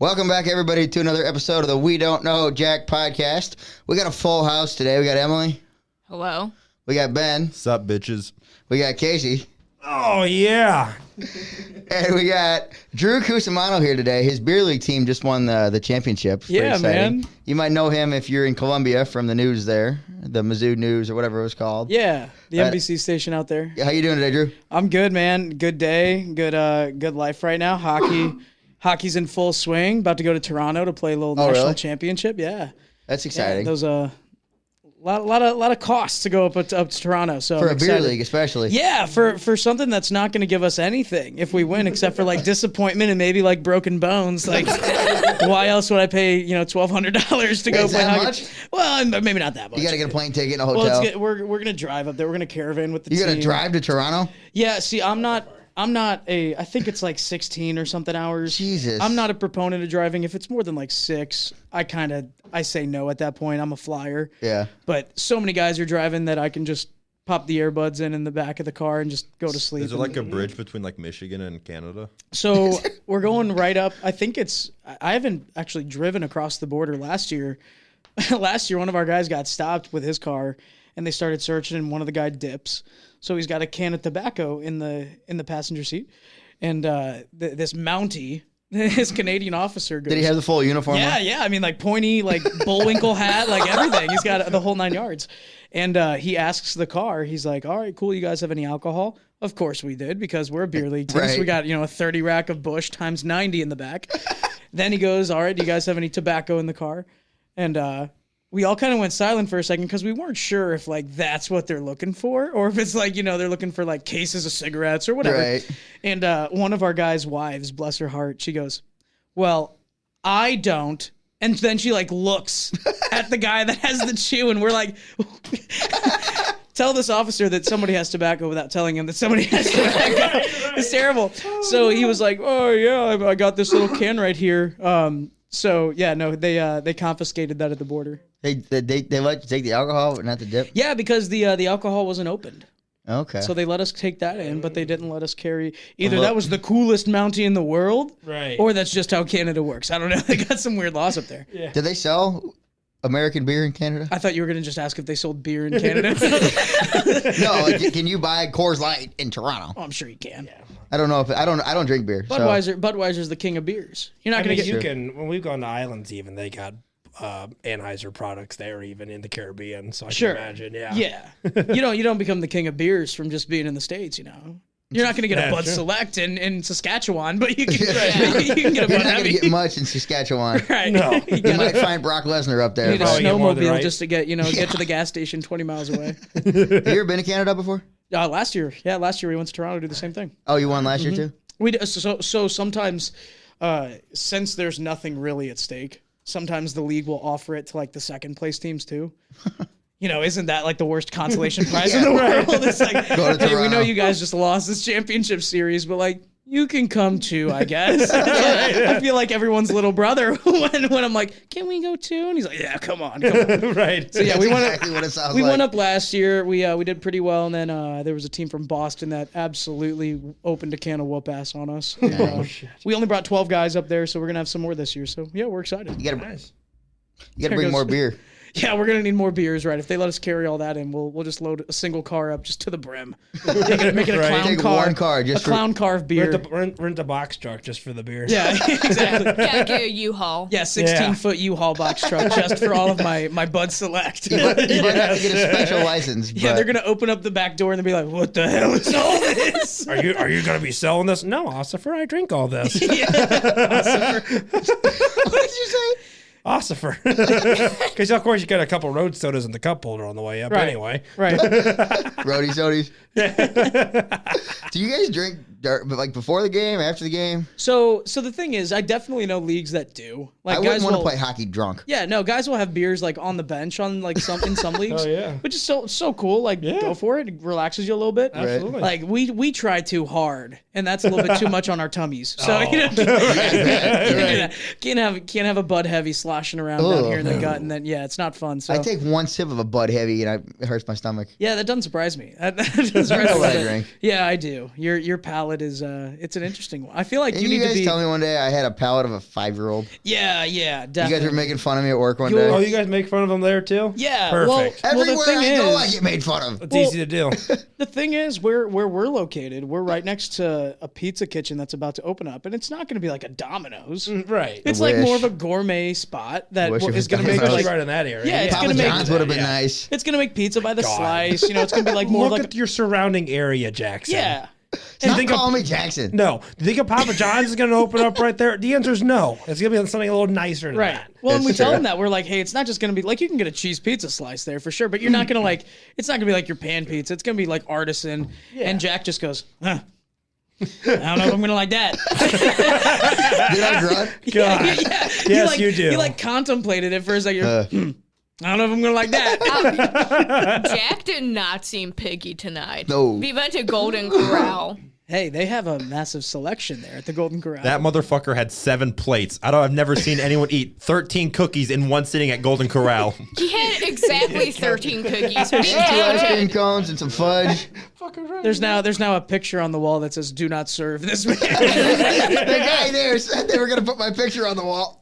Welcome back, everybody, to another episode of the We Don't Know Jack podcast. We got a full house today. We got Emily. Hello. We got Ben. Sup, bitches? We got Casey. Oh, yeah. And we got Drew Cusumano here today. His beer league team just won the championship. It's pretty exciting. Man. You might know him if you're in Columbia from the news there, the Mizzou News or whatever it was called. Yeah, the NBC station out there. How you doing today, Drew? I'm good, man. Good day. Good life right now. Hockey's in full swing. About to go to Toronto to play a little national championship. Yeah. That's exciting. Yeah, those lot of costs to go up to Toronto. So for I'm a beer excited. league, especially. Yeah, for something that's not going to give us anything if we win, except for like disappointment and maybe like broken bones. Like, why else would I pay $1,200 to go play hockey? Much? Well, maybe not that much. You got to get a plane ticket and a hotel. Well, we're gonna drive up there. We're gonna caravan with the team. You got to drive to Toronto? Yeah. See, I'm not I think it's like 16 or something hours. Jesus. I'm not a proponent of driving. If it's more than like 6, I say no at that point. I'm a flyer. Yeah. But so many guys are driving that I can just pop the earbuds in the back of the car and just go to sleep. Is there like a bridge between like Michigan and Canada? So we're going right up. I haven't actually driven across the border last year. Last year, one of our guys got stopped with his car and they started searching and one of the guy dips. So he's got a can of tobacco in the passenger seat. And this Mountie, his Canadian officer goes. Did he have the full uniform? Yeah. I mean, like pointy, like Bullwinkle hat, like everything. He's got the whole 9 yards. And he asks the car, he's like, all right, cool. You guys have any alcohol? Of course we did, because we're a beer league team. Right. So we got, a 30 rack of Busch times 90 in the back. Then he goes, all right, do you guys have any tobacco in the car? And we all kind of went silent for a second because we weren't sure if like that's what they're looking for or if it's like, they're looking for like cases of cigarettes or whatever. Right. And one of our guys' wives, bless her heart, she goes, well, I don't. And then she like looks at the guy that has the chew and we're like, tell this officer that somebody has tobacco without telling him that somebody has tobacco. It's terrible. So he was like, oh yeah, I got this little can right here. So yeah, no, they confiscated that at the border. They let you take the alcohol, but not the dip? Yeah, because the alcohol wasn't opened. Okay. So they let us take that in, but they didn't let us carry. Either that was the coolest Mountie in the world, Right. or that's just how Canada works. I don't know. They got some weird laws up there. Yeah. Do they sell American beer in Canada? I thought you were going to just ask if they sold beer in Canada. No, like, can you buy Coors Light in Toronto? Oh, I'm sure you can. Yeah. I don't know if I don't drink beer. Budweiser's the king of beers. You're not going to get. You can, when we've gone to islands, even they got Anheuser products there, even in the Caribbean. So I can imagine, Yeah. You don't become the king of beers from just being in the States. You're not going to get a Bud Select in Saskatchewan, but you can, you can get a Bud You're not Heavy. going to get much in Saskatchewan. Right. No. You might find Brock Lesnar up there. You need a Probably get more snowmobile than right. just to get get to the gas station 20 miles away. Have you ever been to Canada before? Last year we went to Toronto to do the same thing. Oh, you won last year too? We so sometimes since there's nothing really at stake, sometimes the league will offer it to like the second place teams too. Isn't that like the worst consolation prize in the world? It's like, hey, we know you guys just lost this championship series, but like you can come too, I guess. I feel like everyone's little brother when I'm like, can we go too? And he's like, yeah, come on. Right. So yeah, That's exactly what it sounds like. went up last year. We did pretty well, and then there was a team from Boston that absolutely opened a can of whoop ass on us. And, we only brought 12 guys up there, so we're gonna have some more this year. So yeah, we're excited. You gotta bring more beer. Yeah, we're gonna need more beers, right? If they let us carry all that in, we'll just load a single car up just to the brim. Make it a clown Take car. one car just a clown car of beer. Rent a box truck just for the beer. Yeah, exactly. Gotta get a U-Haul. Yeah, 16-foot U-Haul box truck just for all of my Bud Select. You might have to get a special license. Yeah, but they're gonna open up the back door and they'll be like, "What the hell is all this?" Are you gonna be selling this? No, Ossifer, I drink all this. What did you say? Ossifer. Because of course you got a couple road sodas in the cup holder on the way up anyway. Right. Roadie sodies. Do you guys drink like before the game, after the game? So the thing is, I definitely know leagues that do. Like I guys wouldn't want to will play hockey drunk. Yeah, no, guys will have beers like on the bench on like in some leagues. Oh, yeah. Which is so cool. Like go for it. It relaxes you a little bit. Absolutely. Like we try too hard, and that's a little bit too much on our tummies. So can't Can't have a Bud Heavy sloshing around down here in the gut, and then it's not fun. So I take one sip of a Bud Heavy and it hurts my stomach. yeah, that doesn't surprise me. That doesn't surprise That's what I me. drink. Yeah, I do. Your palate is it's an interesting one. I feel like Didn't you you need guys to be. tell me one day I had a palate of a 5-year-old? Yeah, definitely. You guys were making fun of me at work one You're- day. Oh, you guys make fun of them there too? Yeah, Perfect. Well, Everywhere the thing I go, I is, get made fun of. It's easy to do. the thing is, where we're located, we're right next to a pizza kitchen that's about to open up, and it's not going to be like a Domino's. Right. It's I like more wish. of a gourmet spot that Wish it was is going to make Domino's. like right in that area. Yeah, it's Papa gonna make- John's would have been Yeah. nice. it's going to make pizza by the God. slice. You know, it's going to be like more Look like at your surrounding area, Jackson. yeah. Stop think calling me Jackson. No. Do you think a Papa John's is going to open up right there? The answer is no. It's going to be something a little nicer than Right. that. Well, and we That's tell true. them that we're like, hey, it's not just gonna be like you can get a cheese pizza slice there for sure, but you're not gonna like it's not gonna be like your pan pizza. It's gonna be like artisan. And Jack just goes, huh. I don't know if I'm gonna like that. Did I grunt? God. Yes, Yes, you do. You like contemplated it for a second. I don't know if I'm gonna like that. Jack did not seem piggy tonight. No. We went to Golden Corral. Hey, they have a massive selection there at the Golden Corral. That motherfucker had 7 plates. I've never seen anyone eat 13 cookies in one sitting at Golden Corral. He had exactly 13 cookies. We 2 ice cream counted. cones and some fudge. there's now a picture on the wall that says "Do not serve this man." The guy there said they were going to put my picture on the wall.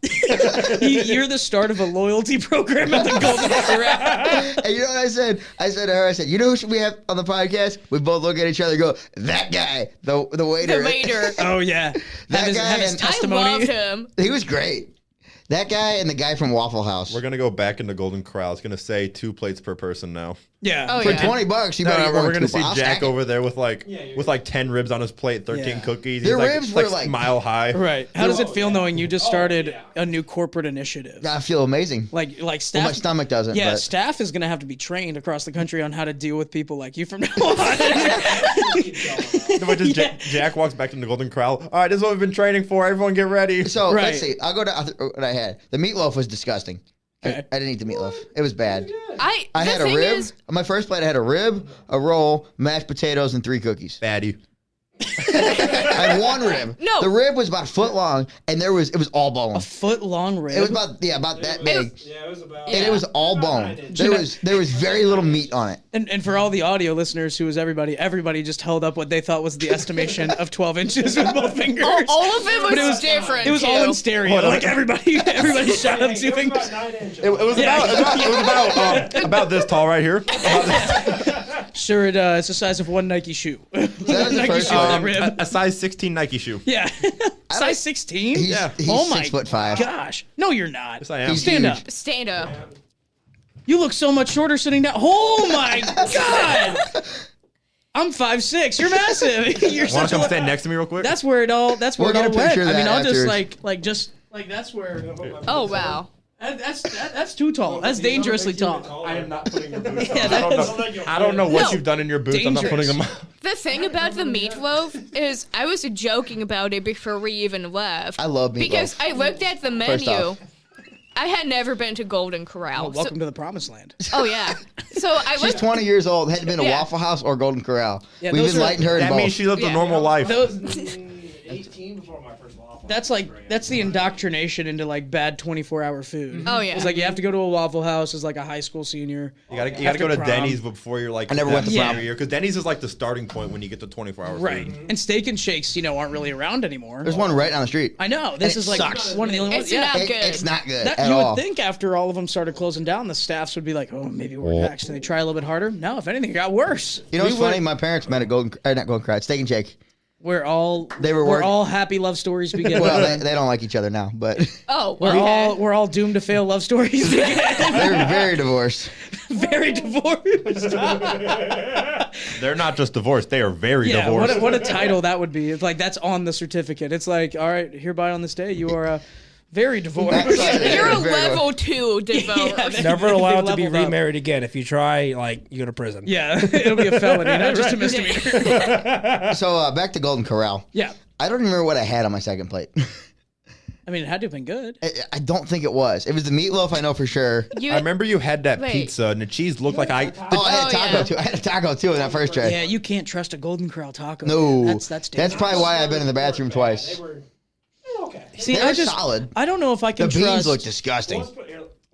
You're the start of a loyalty program at the Golden Corral. And you know what I said? I said to her, you know who should we have on the podcast? We both look at each other and go, that guy, the waiter. The waiter. Oh yeah, That guy have his and- I testimony. loved him. He was great. That guy and the guy from Waffle House. We're going to go back into Golden Corral. It's going to say 2 plates per person now. Yeah. Oh, For yeah. $20, you better get we're one going to too. see I'll Jack stack it. over there with like 10 ribs on his plate, 13 Yeah. cookies. Their He's ribs like, were like- mile high. Right. How does it feel knowing you just started a new corporate initiative? I feel amazing. Like Well, staff. my stomach doesn't. Yeah, but staff is going to have to be trained across the country on how to deal with people like you from now on. But just Jack walks back into Golden Corral. All right, this is what we've been training for. Everyone get ready. So Right. let's see. I'll go to what I had. The meatloaf was disgusting. Okay. I didn't eat the meatloaf. It was bad. I I the had a thing rib. is, On my first plate, I had a rib, a roll, mashed potatoes, and 3 cookies. Baddie. I had 1 rib. No. The rib was about a foot long, and it was all bone. Foot long rib. It was about that big, Yeah, it was about. and it was all bone. There was very little meat on it. and for all the audio listeners, who was everybody just held up what they thought was the estimation of 12 inches with both fingers. all of it was, But it was different. It was all in stereo. Hold on. Like everybody shot up 2 fingers. It was about this tall right here. Sure, it's the size of 1 Nike shoe. That was the Nike first shoe, that one. rib. A size 16 Nike shoe. Yeah. Size 16? He's, Yeah. he's Oh my 6'5". gosh. No, you're not. Yes, I am. He's Stand huge. up. Stand up. You look so much shorter sitting down. Oh my god! I'm 5'6". You're massive. You're Want such to come a. stand next to me real quick? That's where it all. That's where We'll it all get a went. picture of I mean, that I'll just afterwards. that's where. Oh wow. That's too tall. That's dangerously tall. I am not putting your boots on. Yeah, I don't know what No. you've done in your boots. I'm not putting them on. The thing about the meatloaf is I was joking about it before we even left. I love meatloaf. Because I looked at the First menu. off. I had never been to Golden Corral. Well, welcome to the promised land. Oh yeah. So I She's looked. 20 years old. Hadn't been to Yeah. Waffle House or Golden Corral. Yeah, We've those are- enlightened her in That both. means she lived a Yeah. normal life. Those, 18 before my first waffle. that's the indoctrination into like bad 24-hour food. Oh yeah. It's like you have to go to a Waffle House as like a high school senior. You gotta After go to prom. Denny's before you're like. I never went to that prom. year because Denny's is like the starting point when you get to 24 hours. Right. And Steak and Shakes, aren't really around anymore. There's one right down the street. I know. This And is it like sucks. one of the only ones. It's Yeah. not good. It's not good That, at you all. would think after all of them started closing down, the staffs would be like, oh, maybe we're next. And they try a little bit harder. No, if anything, it got worse. You know what's funny? My parents met at not Golden Corral, Steak and Shake. We're all were we're work- all happy love stories begin. Well, they don't like each other now, but Oh. we're all doomed to fail love stories begin. they're very divorced. Very divorced. They're not just divorced; they are very Yeah, divorced. what a title that would be. It's like that's on the certificate. It's like, all right, hereby on this day, you are very divorced. That's right. You're a Very level 2 divorce. They Never allowed to be leveled up. remarried again. If you try, like, you go to prison. Yeah, it'll be a felony, not just a misdemeanor. So back to Golden Corral. Yeah, I don't even remember what I had on my second plate. I mean, it had to have been good. I don't think it was. It was the meatloaf, I know for sure. You, I remember you had that Wait. pizza and the cheese looked like I. Oh, I had a Oh, taco yeah. too. I had a taco too in that first tray. Yeah, you can't trust a Golden Corral taco. No, man. That's dangerous. probably why I've been in the bathroom twice. They were okay. See, They're solid. I don't know if I can The beans trust. look disgusting.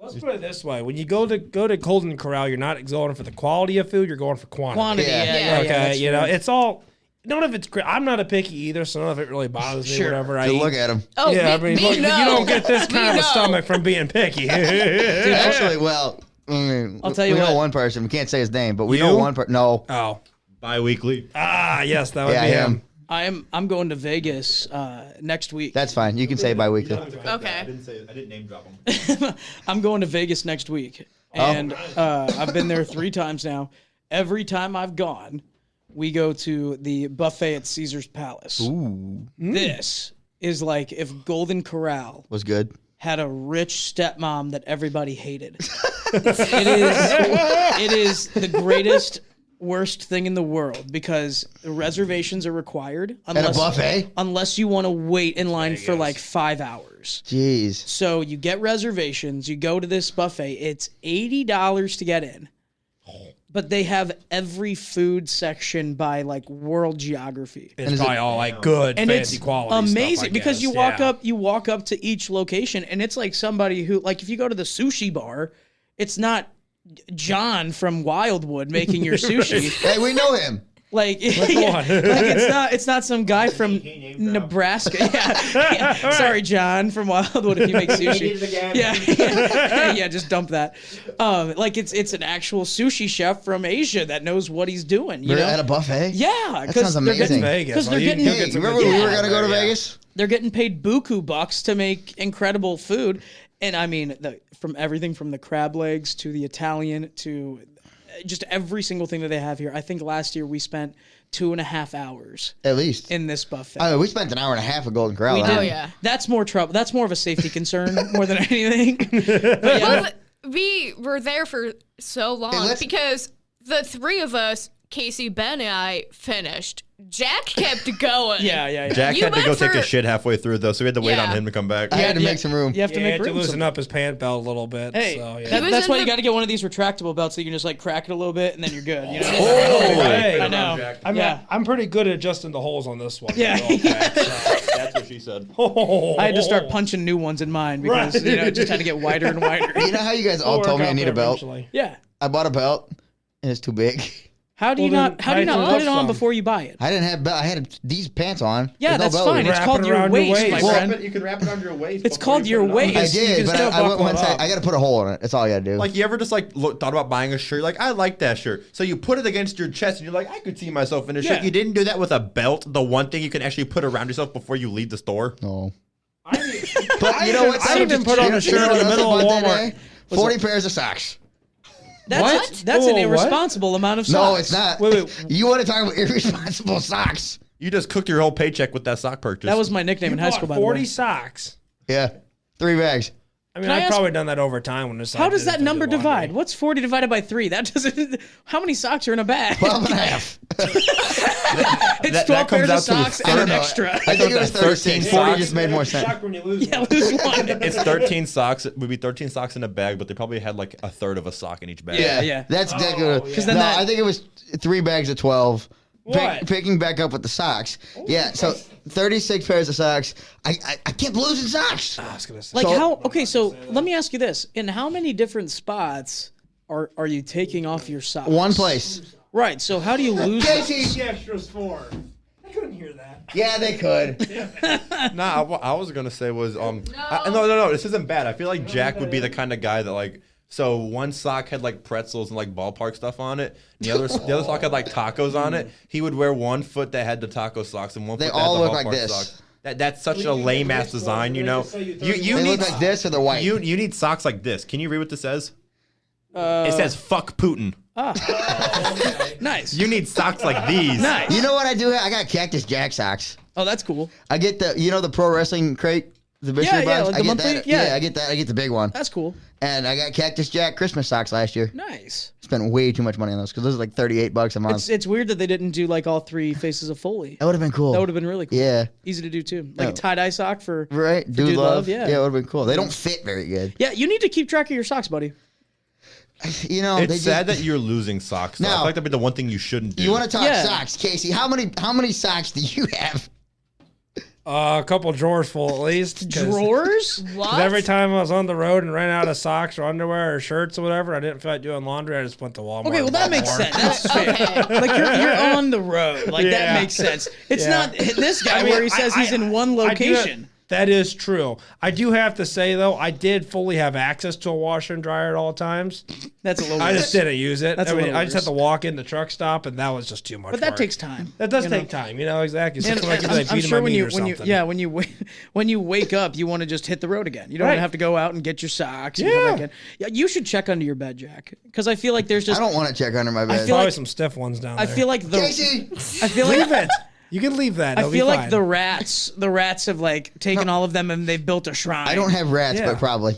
Let's put it this way: when you go to Golden Corral, you're not going for the quality of food; you're going for quantity. Yeah. Okay, that's you know, fair. it's all. None of it's great. I'm not a picky either, so none of it really bothers me. Sure. Whatever I So eat. look at him. Oh, Yeah, me, I mean, look, no. you don't get this kind of a no. stomach from being picky. Actually, well, I mean, I'll tell you we know what. one person. We can't say his name, but we You? know one person. No. Oh, Bi-weekly. yes, that would Yeah, be him. I'm going to Vegas next week. That's fine. You can say bi-weekly. Okay. I didn't name drop him. I'm going to Vegas next week, and I've been there 3 times now. Every time I've gone, we go to the buffet at Caesar's Palace. Ooh. This is like if Golden Corral Was good. had a rich stepmom that everybody hated. It is the greatest, worst thing in the world because the reservations are required At a buffet? unless you want to wait in line for like 5 hours. Jeez. So you get reservations, you go to this buffet, it's $80 to get in. But they have every food section by like world geography. It's probably all like good, And fancy it's quality amazing stuff, I because guess. you walk up to each location and it's like somebody who, like, if you go to the sushi bar, it's not John from Wildwood making your sushi. Hey, we know him. Like, it's not some guy from Nebraska. Yeah. Sorry, John from Wildwood, if you make sushi. Yeah, just dump that. Like it's an actual sushi chef from Asia that knows what he's doing. You They're know? at a buffet? Yeah, That sounds amazing. Vegas. Because they're getting Hey, remember when we were going to go to Vegas? they're getting paid buku bucks to make incredible food. And I mean, from everything from the crab legs to the Italian to just every single thing that they have here. I think last year we spent 2.5 hours At least. in this buffet. I mean, we spent an hour and a half at Golden Corral. We huh? did. Oh, yeah. That's more trouble. That's more of a safety concern more than anything. But yeah, Well, we were there for so long let's- because the 3 of us, Casey, Ben, and I finished. Jack kept going. yeah. Jack You had to go went take a for- shit halfway through though, so we had to wait Yeah. on him to come back. I had to Yeah. make some room. You have to Yeah, make had to room. loosen up his pant belt a little bit. Hey, so, yeah. He was that's in why you the- got to get one of these retractable belts so you can just like crack it a little bit and then you're good. You know? Hey, I know. I mean, Yeah. I'm pretty good at adjusting the holes on this one. Yeah. Real quick, so. That's what she said. I had to start punching new ones in mine because Right. it just had to get wider and wider. You know how you guys all We'll told me work I out need there a belt? eventually. Yeah. I bought a belt, and it's too big. How do you Well, not? then How do you why not don't put you it on some? before you buy it? I didn't have belt. I had these pants on. Yeah, There's that's no belt. fine. It's Wrap called it your around your waist, my waist. friend. You can wrap it around your waist. It's before called you your put it on. waist. I You did, can but still I went buckle one it side. up. I got to put a hole in it. That's all you got to do. Like, you ever just like thought about buying a shirt? Like, I like that shirt. So you put it against your chest and you're like, I could see myself in a shirt. Yeah. You didn't do that with a belt, the one thing you can actually put around yourself before you leave the store. no. I But you know what? I even put on a shirt in the middle of Walmart. 40 pairs of socks. That's an Oh, what? irresponsible amount of socks. No, it's not. Wait. You want to talk about irresponsible socks? You just cooked your whole paycheck with that sock purchase. That was my nickname You in high bought school. By the 40 way. socks. Yeah. 3 bags. I mean, Can I I've ask- probably done that over time when this. How does that number divide? What's 40 divided by 3? That doesn't. How many socks are in a bag? 12 and a half. It's that 12 comes pairs out of to a socks and an third. extra. I think it was 13 36. 40 socks. just made more sense. Shock when you lose Yeah, one. lose one. It's 13 socks. It would be 13 socks in a bag, but they probably had like a third of a sock in each bag. Yeah. That's exactly what it was. Because then No, that- I think it was 3 bags of 12. What? Picking back up with the socks. Yeah, so 36 pairs of socks. I kept losing socks. I was gonna say. Like So- how? Okay, so let me ask you this: in how many different spots are you taking off your socks? One place. Right. So how do you lose? Casey. The extras for. I couldn't hear that. Yeah, they could. Nah, what I was gonna say was no, this isn't bad. I feel like Jack would be the kind of guy that like. So one sock had like pretzels and like ballpark stuff on it. And the other sock had like tacos on it. He would wear one foot that had the taco socks and one They foot that all had the look like ballpark this. socks. That's such a lame ass design, you know. You They need look like this or they're white. you need socks like this. Can you read what this says? It says "fuck Putin." Nice. You need socks like these. Nice. You know what I do? I got Cactus Jack socks. Oh, that's cool. I get the pro wrestling crate, the mystery Yeah, box. like the I get monthly- that. yeah. I get that. I get the big one. That's cool. And I got Cactus Jack Christmas socks last year. Nice. Spent way too much money on those because those are like $38 a month. It's weird that they didn't do like all 3 faces of Foley. That would have been cool. That would have been really cool. Yeah. Easy to do too. Like Oh. a tie-dye sock for. Right? Dude Dude love. Love, yeah. Yeah, it would have been cool. They don't fit very good. Yeah, you need to keep track of your socks, buddy. You know, It's they sad just, that you're losing socks. Though. I Now- feel like that'd be the one thing you shouldn't do. you want to talk Yeah. socks, Casey? How many socks do you have? A couple drawers full at least. Drawers? What? Every time I was on the road and ran out of socks or underwear or shirts or whatever, I didn't feel like doing laundry. I just went to Walmart. Okay, well, that makes sense. That's fair. Okay. Like, you're on the road. Like, that makes sense. It's not this guy where he says he's in one location. That is true. I do have to say, though, I did fully have access to a washer and dryer at all times. That's a little I worse. just didn't use it. That's I a mean, little I just had worse. to walk in the truck stop, and that was just too much But that work. takes time. That does you take know? time, exactly. And Something like if I I'm beat sure my when knee you or when you something. when you wake up, you want to just hit the road again. You don't Right. have to go out and get your socks. And come back in. Yeah, you should check under your bed, Jack, because I feel like there's just I don't want to check under my bed. feel Probably like- some stiff ones down I there. feel like the Casey! I feel like Leave it. You can leave that. I It'll feel be like fine. the rats have like taken all of them and they've built a shrine. I don't have rats, Yeah. but probably.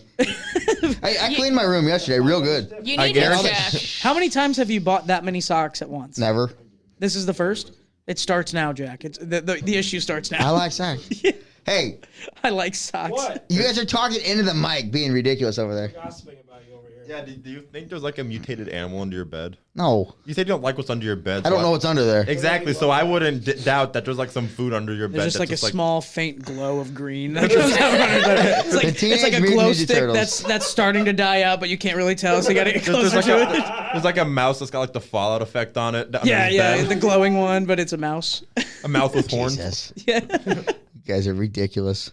I cleaned my room yesterday real good. You I need to guarantee- check. How many times have you bought that many socks at once? Never. This is the first. It starts now, Jack. It's the issue starts I now. like socks. Hey, I like socks. What? you guys are talking into the mic, being ridiculous over there. Gossiping about you over here. Yeah, do you think there's like a mutated animal under your bed? No, You said you don't like what's under your bed. I don't so know what's under there. Exactly, so I wouldn't doubt that there's like some food under your bed. There's just like that's a small faint glow of green. That comes out under the- it's, like, The it's Teenage like a Mutant glow Ninja stick Turtles. that's starting to die out, but you can't really tell, so you gotta get There's closer like, to it. there's like a mouse that's got like the Fallout effect on it. under Yeah, his yeah, bed. the glowing one, but it's a mouse. A mouth with horns. Jesus. Yeah. You guys are ridiculous.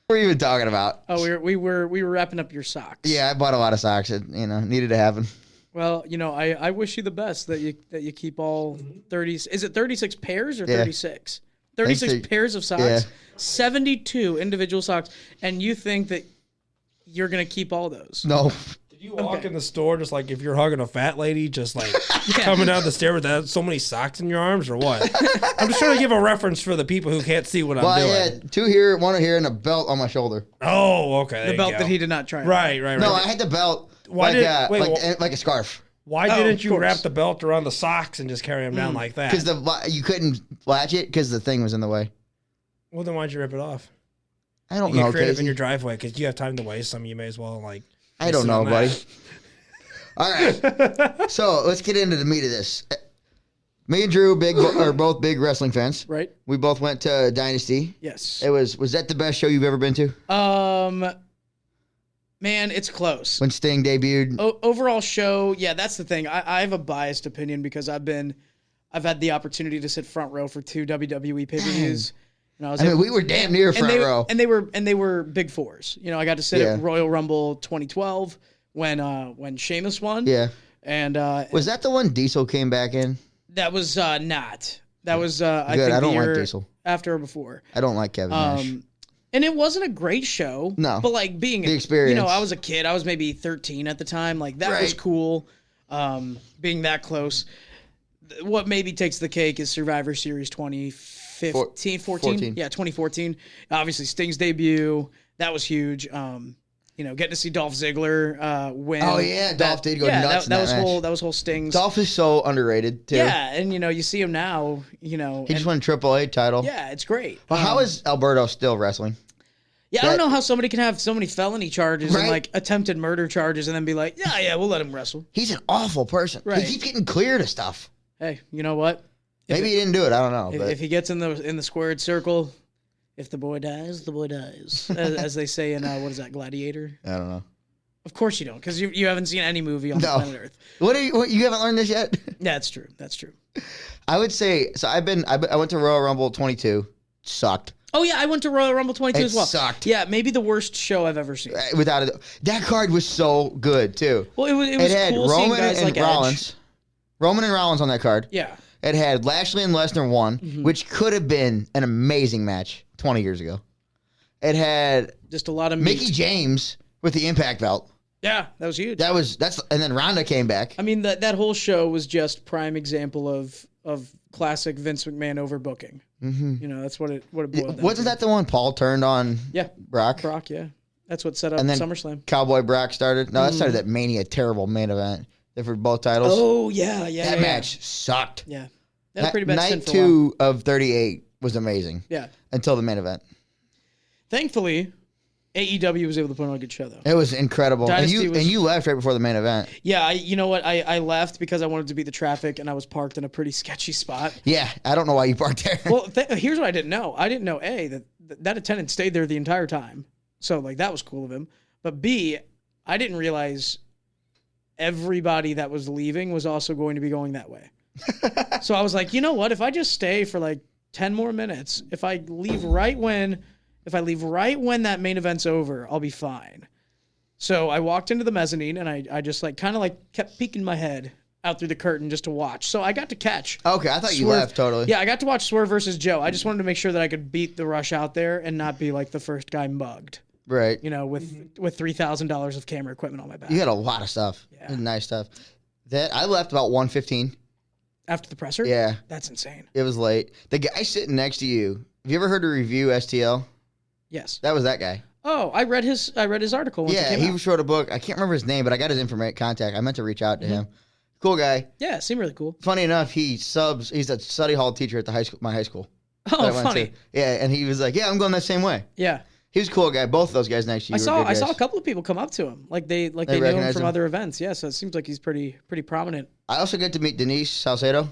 What are you even talking about? Oh, we were wrapping up your socks. Yeah, I bought a lot of socks. It, needed to happen. Well, I wish you the best that you keep all 30. Is it 36 pairs or Yeah. 36? 36 think- pairs of socks. yeah. 72 individual socks, and you think that you're gonna keep all those? No. Did you walk in the store just like if you're hugging a fat lady, just like coming down the stair with that, so many socks in your arms, or what? I'm just trying to give a reference for the people who can't see what Well, I I'm doing. had two here, one here, and a belt on my shoulder. Oh, okay. there The you belt go. that he did not try. on. Right. No, I had the belt Why like, did- wait, like a scarf. Why Oh, didn't of you course. wrap the belt around the socks and just carry them down like that? Because you couldn't latch it because the thing was in the way. Well, then why'd you rip it off? I don't You know, get creative in Casey. your driveway because you have time to waste some. You may as well like. I don't sit know, on buddy. that. All right. So let's get into the meat of this. Me and Drew are both big wrestling fans. Right. We both went to Dynasty. Yes. It was that the best show you've ever been to? Man, it's close. When Sting debuted? Overall show, yeah, that's the thing. I have a biased opinion because I've had the opportunity to sit front row for 2 WWE pay-per-views. And I mean, we were damn near front row. and they were big fours. I got to sit Yeah. at Royal Rumble 2012 when Sheamus won. Yeah. And Was that the one Diesel came back in? that was not. That was I Good. think I don't the like year Diesel. after or before. I don't like Kevin Nash. And it wasn't a great show. No. But like being The experience. I was a kid. I was maybe 13 at the time. Like that was Right. cool. Being that close. What maybe takes the cake is Survivor Series 2015, 14? Yeah, 2014. Obviously Sting's debut. That was huge. Getting to see Dolph Ziggler win. Oh, yeah, Dolph did go nuts in that that was match. That was whole Sting's. Dolph is so underrated, too. Yeah, and you see him now, He just won a Triple A title. yeah, it's great. Well, how is Alberto still wrestling? Yeah, I don't know how somebody can have so many felony charges and Right. like attempted murder charges and then be like, yeah, we'll let him wrestle. He's an awful person. Right. He keeps getting cleared of stuff. Hey, you know what? Maybe he didn't do it. I don't know. But If he gets in the squared circle, if the boy dies, the boy dies, as they say in what is that, Gladiator? I don't know. Of course you don't, because you haven't seen any movie on No. planet Earth. What you haven't learned this yet? Yeah, that's true. That's true. I would say so. I went to Royal Rumble 22. Sucked. Oh yeah, I went to Royal Rumble 22 It as well. sucked. Yeah, maybe the worst show I've ever seen. Without it, that card was so good too. Well, it was It had cool seeing Roman guys and like Rollins. Edge. Roman and Rollins on that card. Yeah. It had Lashley and Lesnar won, which could have been an amazing match 20 years ago. It had Just a lot of Mickey meat. James with the Impact belt. Yeah, that was huge. And then Ronda came back. I mean, that whole show was just prime example of classic Vince McMahon overbooking. Mm-hmm. That's what it boiled down Wasn't to. that the one Paul turned on Yeah, Brock? Brock, yeah. That's what set up And then SummerSlam. Cowboy Brock started. No, that started that Mania terrible main event. For both titles. Oh, yeah. that match sucked. Yeah. That was pretty bad stint Night for a while. 2 of 38 was amazing. Yeah. Until the main event. Thankfully, AEW was able to put on a good show, though. It was incredible. And Dynasty was- you left right before the main event. Yeah, you know what? I left because I wanted to beat the traffic, and I was parked in a pretty sketchy spot. Yeah, I don't know why you parked there. Well, here's what I didn't know. I didn't know, A, that attendant stayed there the entire time. So, like, that was cool of him. But B, I didn't realize everybody that was leaving was also going to be going that way. So I was like, you know what? If I just stay for like 10 more minutes, if I leave right when that main event's over, I'll be fine. So I walked into the mezzanine and I just like kind of like kept peeking my head out through the curtain just to watch. So I got to catch. Okay, I thought you Swerve. left totally. Yeah, I got to watch Swerve versus Joe. I just wanted to make sure that I could beat the rush out there and not be like the first guy mugged. Right. You know, with $3,000 of camera equipment on my back. You had a lot of stuff. Yeah. Nice stuff. That I left about 1:15. After the presser? Yeah. That's insane. It was late. The guy sitting next to you. Have you ever heard a review STL? Yes. That was that guy. Oh, I read his article. Once Yeah, it came he out. wrote a book. I can't remember his name, but I got his contact. I meant to reach out to him. Cool guy. Yeah, it seemed really cool. Funny enough, he's a study hall teacher at my high school. that I Oh, went funny. to. Yeah, and he was like, "Yeah, I'm going that same way." Yeah. He was a cool guy. Both of those guys next to you. I saw a couple of people come up to him. Like they knew him recognized from him? other events. Yeah, so it seems like he's pretty prominent. I also get to meet Denise Salcedo,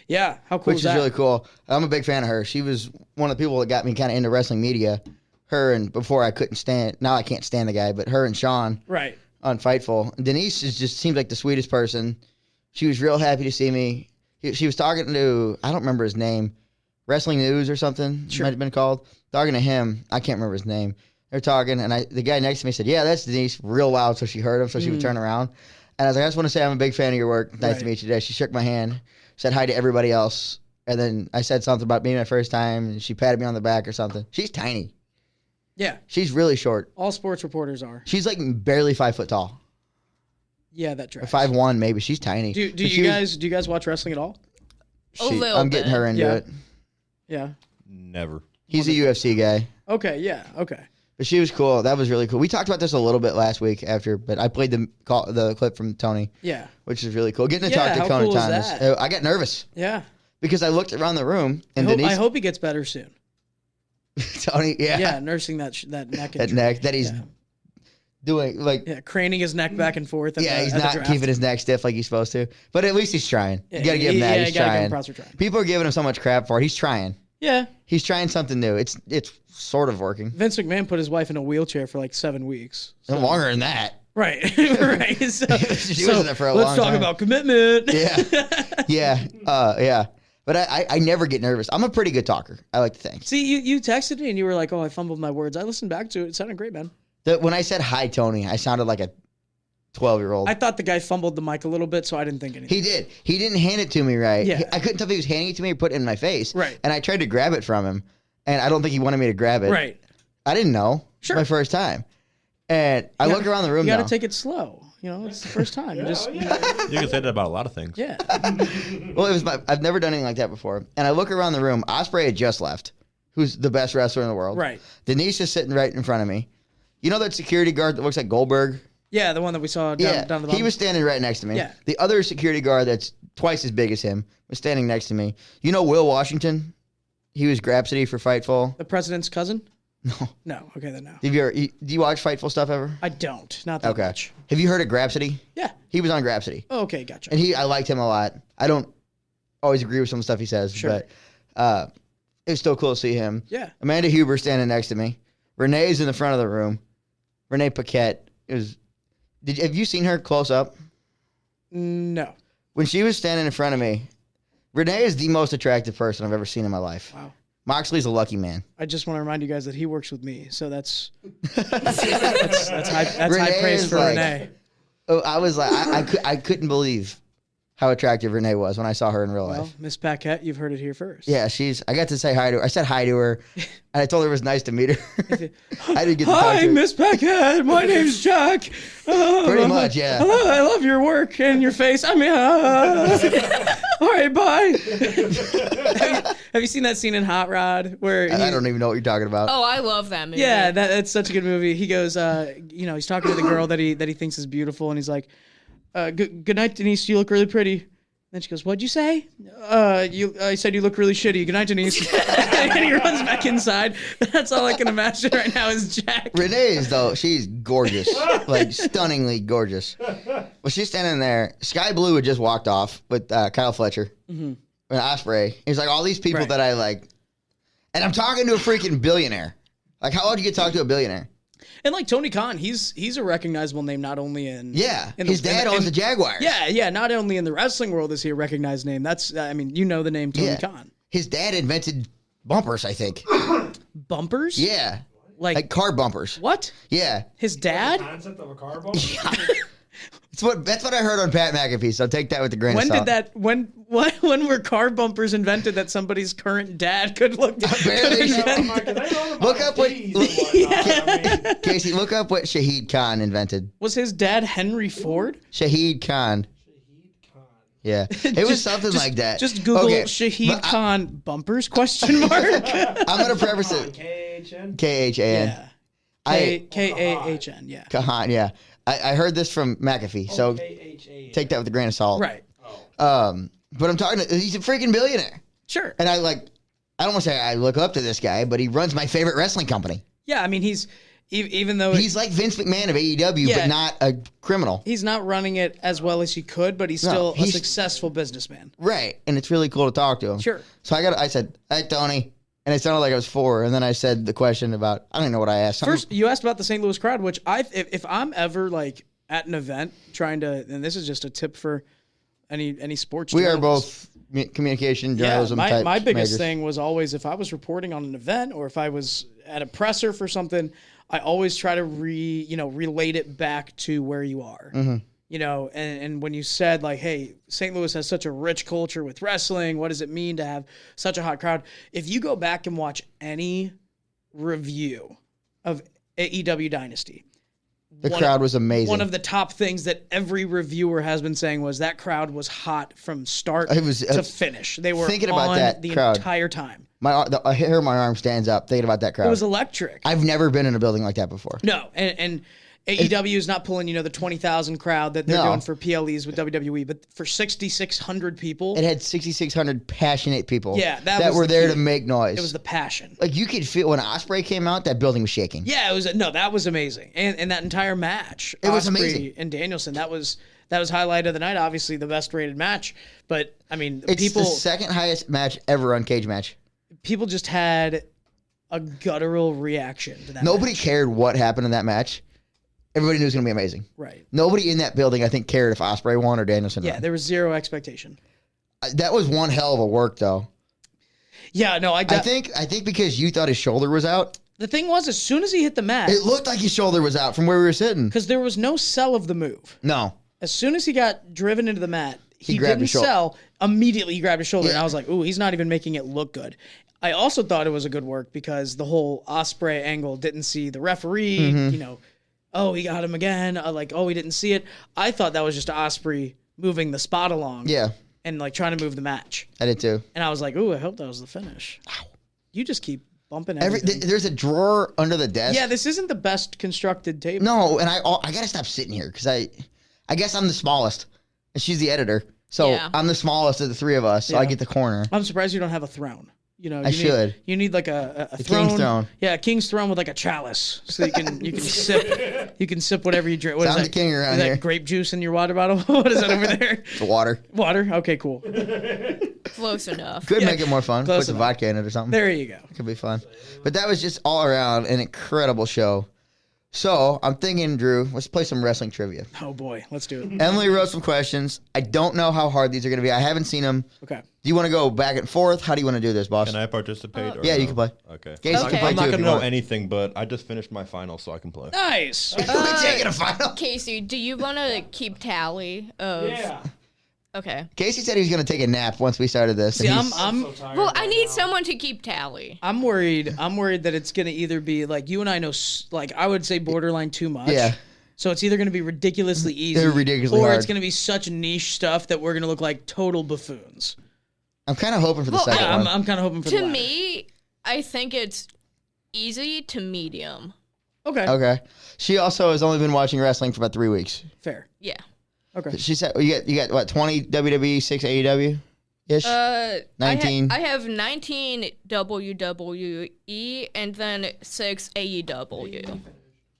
Yeah, how cool which is is that? really cool. I'm a big fan of her. She was one of the people that got me kind of into wrestling media. Her and before I couldn't stand. Now I can't stand the guy, but her and Sean Right. on Fightful. Denise just seems like the sweetest person. She was real happy to see me. She was talking to, I don't remember his name, Wrestling News or something. Sure. Might have been called. Talking to him. I can't remember his name. They're talking, and the guy next to me said, "Yeah, that's Denise," real loud, so she heard him, so she would turn around. And I was like, "I just want to say I'm a big fan of your work. Nice Right. to meet you today." She shook my hand, said hi to everybody else, and then I said something about being my first time, and she patted me on the back or something. She's tiny. Yeah. She's really short. All sports reporters are. She's like barely 5 foot tall. Yeah, that tracks. 5'1", maybe. She's tiny. Do But she was- you guys watch wrestling at all? A little I'm getting bit. her into Yeah. it. Yeah. Never. He's a UFC guy. Okay. Yeah. Okay. But she was cool. That was really cool. We talked about this a little bit last week after, but I played the clip from Tony, Yeah. which is really cool. Getting to Yeah, talk to how Tony cool is Thomas. that? I got nervous Yeah. because I looked around the room I and hope, Denise, I hope he gets better soon. Tony, Yeah, nursing that neck. that injury. neck that he's Yeah. doing like. Yeah, craning his neck back and forth. Yeah, he's at the not draft. keeping his neck stiff like he's supposed to. But at least he's trying. Yeah, You got to give him that. Yeah, He's you gotta give him trying. props for trying. People are giving him so much crap for it. He's trying. Yeah. He's trying something new. It's sort of working. Vince McMahon put his wife in a wheelchair for like 7 weeks. No longer than that. Right. Right. So, She was in there for a let's long talk time. about commitment. Yeah. Yeah. But I never get nervous. I'm a pretty good talker. I like to think. See, you texted me and you were like, "Oh, I fumbled my words." I listened back to it. It sounded great, man. When I said hi, Tony, I sounded like a 12-year-old. I thought the guy fumbled the mic a little bit, so I didn't think anything. He did. He didn't hand it to me right. Yeah. I couldn't tell if he was handing it to me or putting it in my face. Right. And I tried to grab it from him, and I don't think he wanted me to grab it. Right. I didn't know. Sure. My first time. And I look around the room You got now. to take it slow. You know, it's the first time. You just You can say that about a lot of things. yeah. Well, I've never done anything like that before. And I look around the room. Osprey had just left, who's the best wrestler in the world. Right. Denise is sitting right in front of me. You know that security guard that looks like Goldberg? Yeah, the one that we saw down the He bottom. was standing right next to me. Yeah. The other security guard that's twice as big as him was standing next to me. You know Will Washington? He was Grapsody for Fightful. the president's cousin. No. No. Okay, then no. Do you watch Fightful stuff ever? I don't. Not that Okay. much. Have you heard of Grapsody? Yeah. He was on Grapsody. Oh, okay, gotcha. And I liked him a lot. I don't always agree with some stuff he says, Sure. but it was still cool to see him. Yeah. Amanda Huber standing next to me. Renee's in the front of the room. Renee Paquette have you seen her close up? No. When she was standing in front of me, Renee is the most attractive person I've ever seen in my life. Wow. Moxley's a lucky man. I just want to remind you guys that he works with me, so that's high Renee praise is for like- Renee. Oh, I was like, I couldn't believe how attractive Renee was when I saw her in real Well, life. Miss Paquette, you've heard it here first. Yeah, I got to say hi to her. I said hi to her, and I told her it was nice to meet her. I didn't get to talk Hi, to her. Miss Paquette. My name's Jack. Pretty much, yeah. Hello, I love your work and your face. I mean, all right, bye. have you seen that scene in Hot Rod where I don't even know what you're talking about. Oh, I love that movie. Yeah, that's such a good movie. He goes, he's talking to the girl that he thinks is beautiful, and he's like, "Good night, Denise. You look really pretty." Then she goes, "What'd you say?" I said you look really shitty. Good night, Denise. And he runs back inside. That's all I can imagine right now is Jack. Renee's though, she's gorgeous, like stunningly gorgeous. Well, she's standing there. Sky Blue had just walked off with Kyle Fletcher and Osprey. He's like all these people Right. that I like, And I'm talking to a freaking billionaire. Like, how would you get to talk to a billionaire? And like Tony Khan, he's a recognizable name not only in His dad owns the Jaguars. Yeah. Not only in the wrestling world is he a recognized name. That's I mean, you know the name Tony Khan. His dad invented bumpers, I think. Bumpers? Yeah. Like car bumpers. what? Yeah. His dad? Concept of a car bump? That's what I heard on Pat McAfee, so take that with a grain of When salt. did that? When were car bumpers invented that somebody's current dad could look? Barely. Look up what what. Casey. Look up what Shahid Khan invented. Was his dad Henry Ford? Shahid Khan. Yeah, it was something like that. Just Google Okay, Shahid but Khan bumpers question mark. I'm gonna preface it. KHN? K-H-A-N. Yeah. I K-A-H-N. Yeah. Khan. Yeah, I heard this from McAfee, so KHAN. take that with a grain of salt. Right. But I'm talking to. He's a freaking billionaire, Sure. and I don't want to say I look up to this guy, but he runs my favorite wrestling company. Yeah. I mean, he's even though He's like Vince McMahon of AEW, Yeah. but not a criminal. he's not running it as well as he could, but he's No, still a he's- successful businessman. Right, and it's really cool to talk to him. Sure. So I said, "Hey, Tony," and it sounded like I was 4, and then I said the question about I don't even know what I asked. First, you asked about the St. Louis crowd, which if I'm ever like at an event trying to, and this is just a tip for any sports. We are journalists. both communication Yeah, journalism type my biggest majors. thing was always if I was reporting on an event or if I was at a presser for something, I always try to relate it back to where you are. Mm-hmm. You know, and when you said like, hey, St. Louis has such a rich culture with wrestling, what does it mean to have such a hot crowd? If you go back and watch any review of AEW Dynasty, The crowd was amazing. one of the top things that every reviewer has been saying was that crowd was hot from start It was, to finish. They were thinking about on that the crowd. entire time. the hair on my arm stands up thinking about that crowd. It was electric. I've never been in a building like that before. No, and AEW is not pulling, the 20,000 crowd that they're No. doing for PLEs with WWE, but for 6,600 people, It had 6,600 passionate people. Yeah, that that was were the there key. to make noise. it was the passion. like you could feel when Osprey came out, that building was shaking. Yeah, that was amazing. And that entire match, It was Ospreay amazing. and Danielson, that was highlight of the night, obviously the best rated match, but I mean, It's people the second highest match ever on Cage Match. people just had a guttural reaction to that. Nobody match. cared what happened in that match. Everybody knew it was going to be amazing. Right. Nobody in that building, I think, cared if Osprey won or Danielson Yeah, won. there was zero expectation. That was one hell of a work, though. Yeah, no, I think because you thought his shoulder was out, the thing was, as soon as he hit the mat, it looked like his shoulder was out from where we were sitting. because there was no sell of the move. No. As soon as he got driven into the mat, he grabbed didn't his shoulder. sell. Immediately, he grabbed his shoulder, and Yeah. I was like, "Ooh, he's not even making it look good." I also thought it was a good work because the whole Osprey angle didn't see the referee. Mm-hmm. Oh, he got him again. He didn't see it. I thought that was just Osprey moving the spot along. Yeah, And trying to move the match. I did too. And I was like, "Ooh, I hope that was the finish." You just keep bumping everything. There's a drawer under the desk. Yeah, this isn't the best constructed table. No, and I got to stop sitting here because I guess I'm the smallest, and she's the editor. So Yeah. I'm the smallest of the three of us, so I Yeah. get the corner. I'm surprised you don't have a throne. I should. You need like a The throne. king's throne. Yeah, a king's throne with like a chalice, so you can sip whatever you drink. What So is I'm that? the king around is that here. grape juice in your water bottle? What is that over there? The water Water. Okay, cool. Close enough. could Yeah, make it more fun. close Put some enough. vodka in it or something. There you go. Could be fun. But that was just all around an incredible show. So I'm thinking, Drew, let's play some wrestling trivia. Oh boy, let's do it. Emily wrote some questions. I don't know how hard these are going to be. I haven't seen them. Okay. Do you want to go back and forth? How do you want to do this, boss? Can I participate? Or Yeah, you no? can play. Okay. Casey Okay. can play I'm not too if gonna you know want. anything, but I just finished my final, so I can play. Nice. We're taking a final. Casey, do you want to keep tally of? Yeah. Okay. Casey said he was going to take a nap once we started this. See, and I'm So tired Well, right I need now. someone to keep tally. I'm worried that it's gonna either be like you and I know, like I would say borderline too much. Yeah. So it's either going to be ridiculously easy They're ridiculously or hard. it's going to be such niche stuff that we're going to look like total buffoons. I'm kind of hoping for the Well, second Yeah, one. I'm kind of hoping for the To latter. me, I think it's easy to medium. Okay. Okay. She also has only been watching wrestling for about 3 weeks. Fair. Yeah. Okay. She said you got what 20 WWE, 6 AEW ish. 19. I have 19 WWE and then 6 AEW.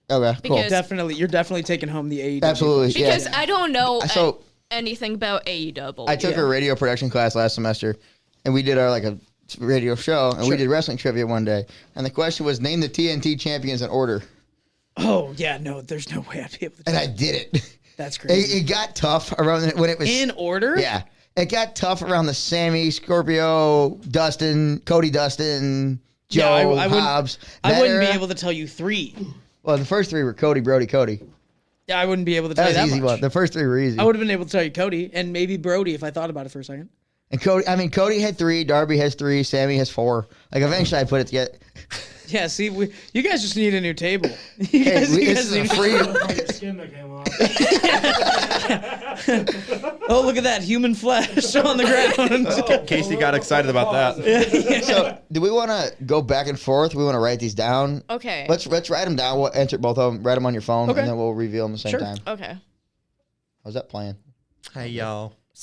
Okay, cool. because- You're definitely taking home the AEW. Absolutely. Because Yeah. I don't know So anything about AEW. I took a radio production class last semester, and we did our like a radio show, and we did wrestling trivia one day. And the question was, name the TNT champions in order. Oh yeah, no, there's no way I'd be able to. And I did it. That's crazy. It got tough around when it was In order? Yeah, it got tough around the Sammy, Scorpio, Dustin, Cody, Dustin, Joe, I wouldn't- Hobbs. I That wouldn't be era. able to tell you 3. Well, the first 3 were Cody, Brody, Cody. Yeah, I wouldn't be able to tell That you was that an easy much. one. The first 3 were easy. I would have been able to tell you Cody and maybe Brody if I thought about it for a second. And Cody had 3, Darby has 3, Sammy has 4. Like eventually I put it together. Yeah, see, you guys just need a new table. You Hey, guys, you this guys is a need- free. Your skin that came off. Oh, look at that human flesh on the ground. Casey got excited about that. So, do we want to go back and forth? We want to write these down. Okay. Let's write them down. We'll enter both of them. Write them on your phone, Okay. and then we'll reveal them at the same Sure. time. Okay. How's that playing? Hey y'all.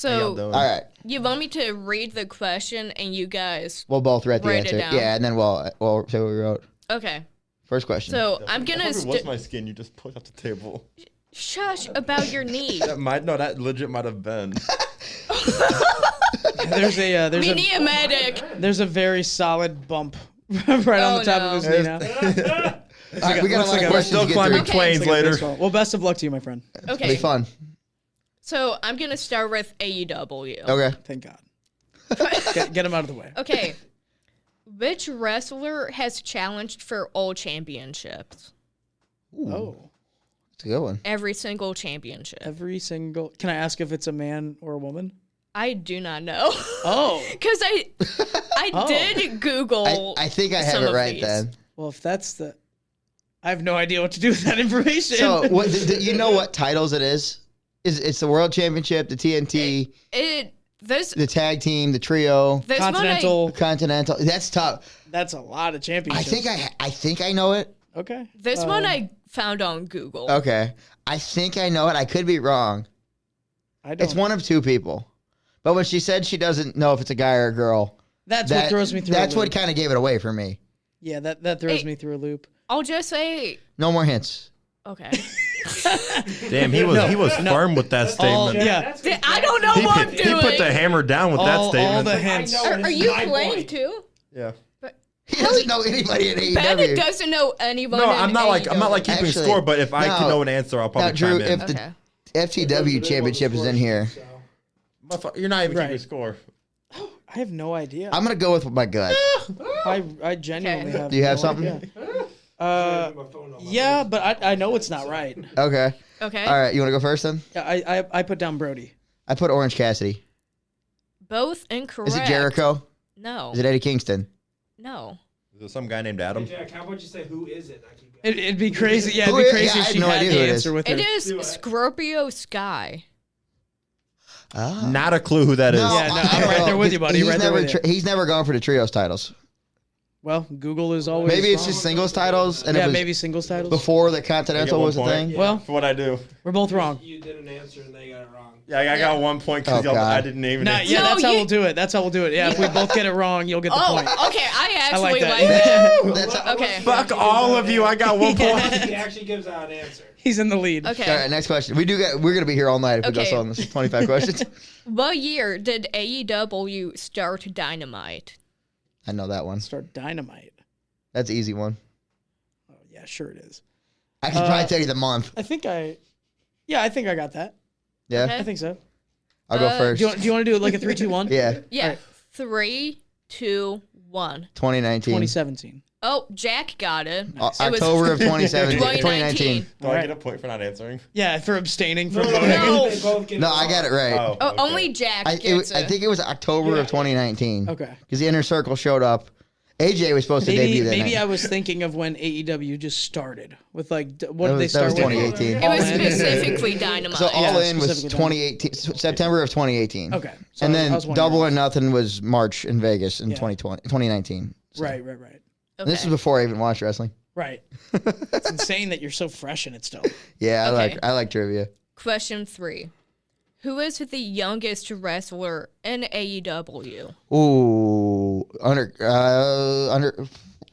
How y'all So doing? All right, you want me to read the question and you guys? we'll both write the Write it answer. down. Yeah, and then we'll say what we wrote. Okay. First question. So I'm gonna. If it was my skin, you just put it off the table. Shush about your knee. That legit might have been. There's a We need a medic. there's a very solid bump right on the top no. of his knee now. All right, we got a looks lot like of a- questions Still to get climbing through. planes It's like a later. baseball. Well, best of luck to you, my friend. It'll be Okay. fun. So I'm gonna start with AEW. Okay. Thank God. Get him out of the way. Okay. Which wrestler has challenged for all championships? Oh, It's a good one. Every single championship. every single. Can I ask if it's a man or a woman? I do not know. Oh, Because I Oh. did Google. I think I have some it of right these. then. well, if that's the, I have no idea what to do with that information. So, you know what titles it is? It's the World Championship, the TNT, the tag team, the trio, This Continental. Continental. That's tough. That's a lot of championships. I think I know it. Okay. This one I found on Google. Okay. I think I know it. I could be wrong. I don't. It's one of 2 people. But when she said she doesn't know if it's a guy or a girl, That's what throws me through. That's a what loop. kind of gave it away for me. Yeah, that throws Hey. me through a loop. I'll just say No more hints. okay. Damn, he was firm with that statement. Yeah. I don't know what I'm He doing. put the hammer down with that All statement. the hints. Are you playing too? Yeah. He doesn't know anybody in AEW. Ben doesn't know anyone. No, in I'm not like AEW. keeping Actually, score, but if I no. can know an answer, I'll probably Now, Drew, chime in. if the Okay. FTW championship is in here, Motherfucker, you're not even Right. keeping score. I have no idea. I'm going to go with my gut. I genuinely Okay. have. Do you have no something? idea. Yeah, but I know it's not right. Okay. Okay. All right. You want to go first then? Yeah, I put down Brody. I put Orange Cassidy. Both incorrect. Is it Jericho? No. Is it Eddie Kingston? No. Is there some guy named Adam? Jack, how about you say who is it? I keep It'd be crazy. Yeah, it'd Who be is- crazy yeah, I if had she no had idea the who it answer is. with her. It is Scorpio Sky. Oh. Not a clue who that is. Yeah, no, I'm right there with you, buddy. He's Right there never, with you. he's never gone for the trios titles. Well, Google is always. Maybe it's wrong. just singles titles, and Yeah, it was maybe singles titles. before the I get Continental 1 was a point. thing. Yeah. Well, For what I do. we're both wrong. You did an answer and they got it wrong. Yeah, I got 1 point because Oh, God. I didn't even. Nah, answer. yeah, No, that's how you- we'll do it. That's how we'll do it. Yeah, if we both get it wrong, you'll get the Oh, point. okay. I I actually like like that. that. That's Okay. Fuck all of you. I got 1 point. He actually gives out an answer. He's in the lead. Okay. All right, next question. We're gonna be here all night if we Okay. go on this 25 questions. What year did AEW start Dynamite? I know that one. Start Dynamite. That's an easy one. Oh, yeah, sure it is. I can probably tell you the month. I think I got that. Yeah, Okay. I think so. I'll go first. Do you want to do it like a 3, 2, 1? Yeah, Yeah. Alright. 3, 2, 1. 2019. 2017. Oh, Jack got it. It was October of 2017. 2019. Do I get a point for not answering? Yeah, for abstaining from No, voting. No. They both get No, it I got it wrong. right. Oh, okay. only Jack I gets it. think it was October of 2019. Okay. Because the Inner Circle showed up. AJ was supposed to debut that Maybe night. I was thinking of when AEW just started with what did they that start was with? 2018. It was All In. specifically Dynamite. So All Yeah, In was specifically 2018, September of 2018. Okay. So And I then was wondering. Double or Nothing was March in Vegas in Yeah. 2019. So- Right. And this was before I even watched wrestling. Right. It's insane that you're so fresh in it still. Yeah, Okay. I like trivia. Question 3. Who is the youngest wrestler in AEW? Ooh, under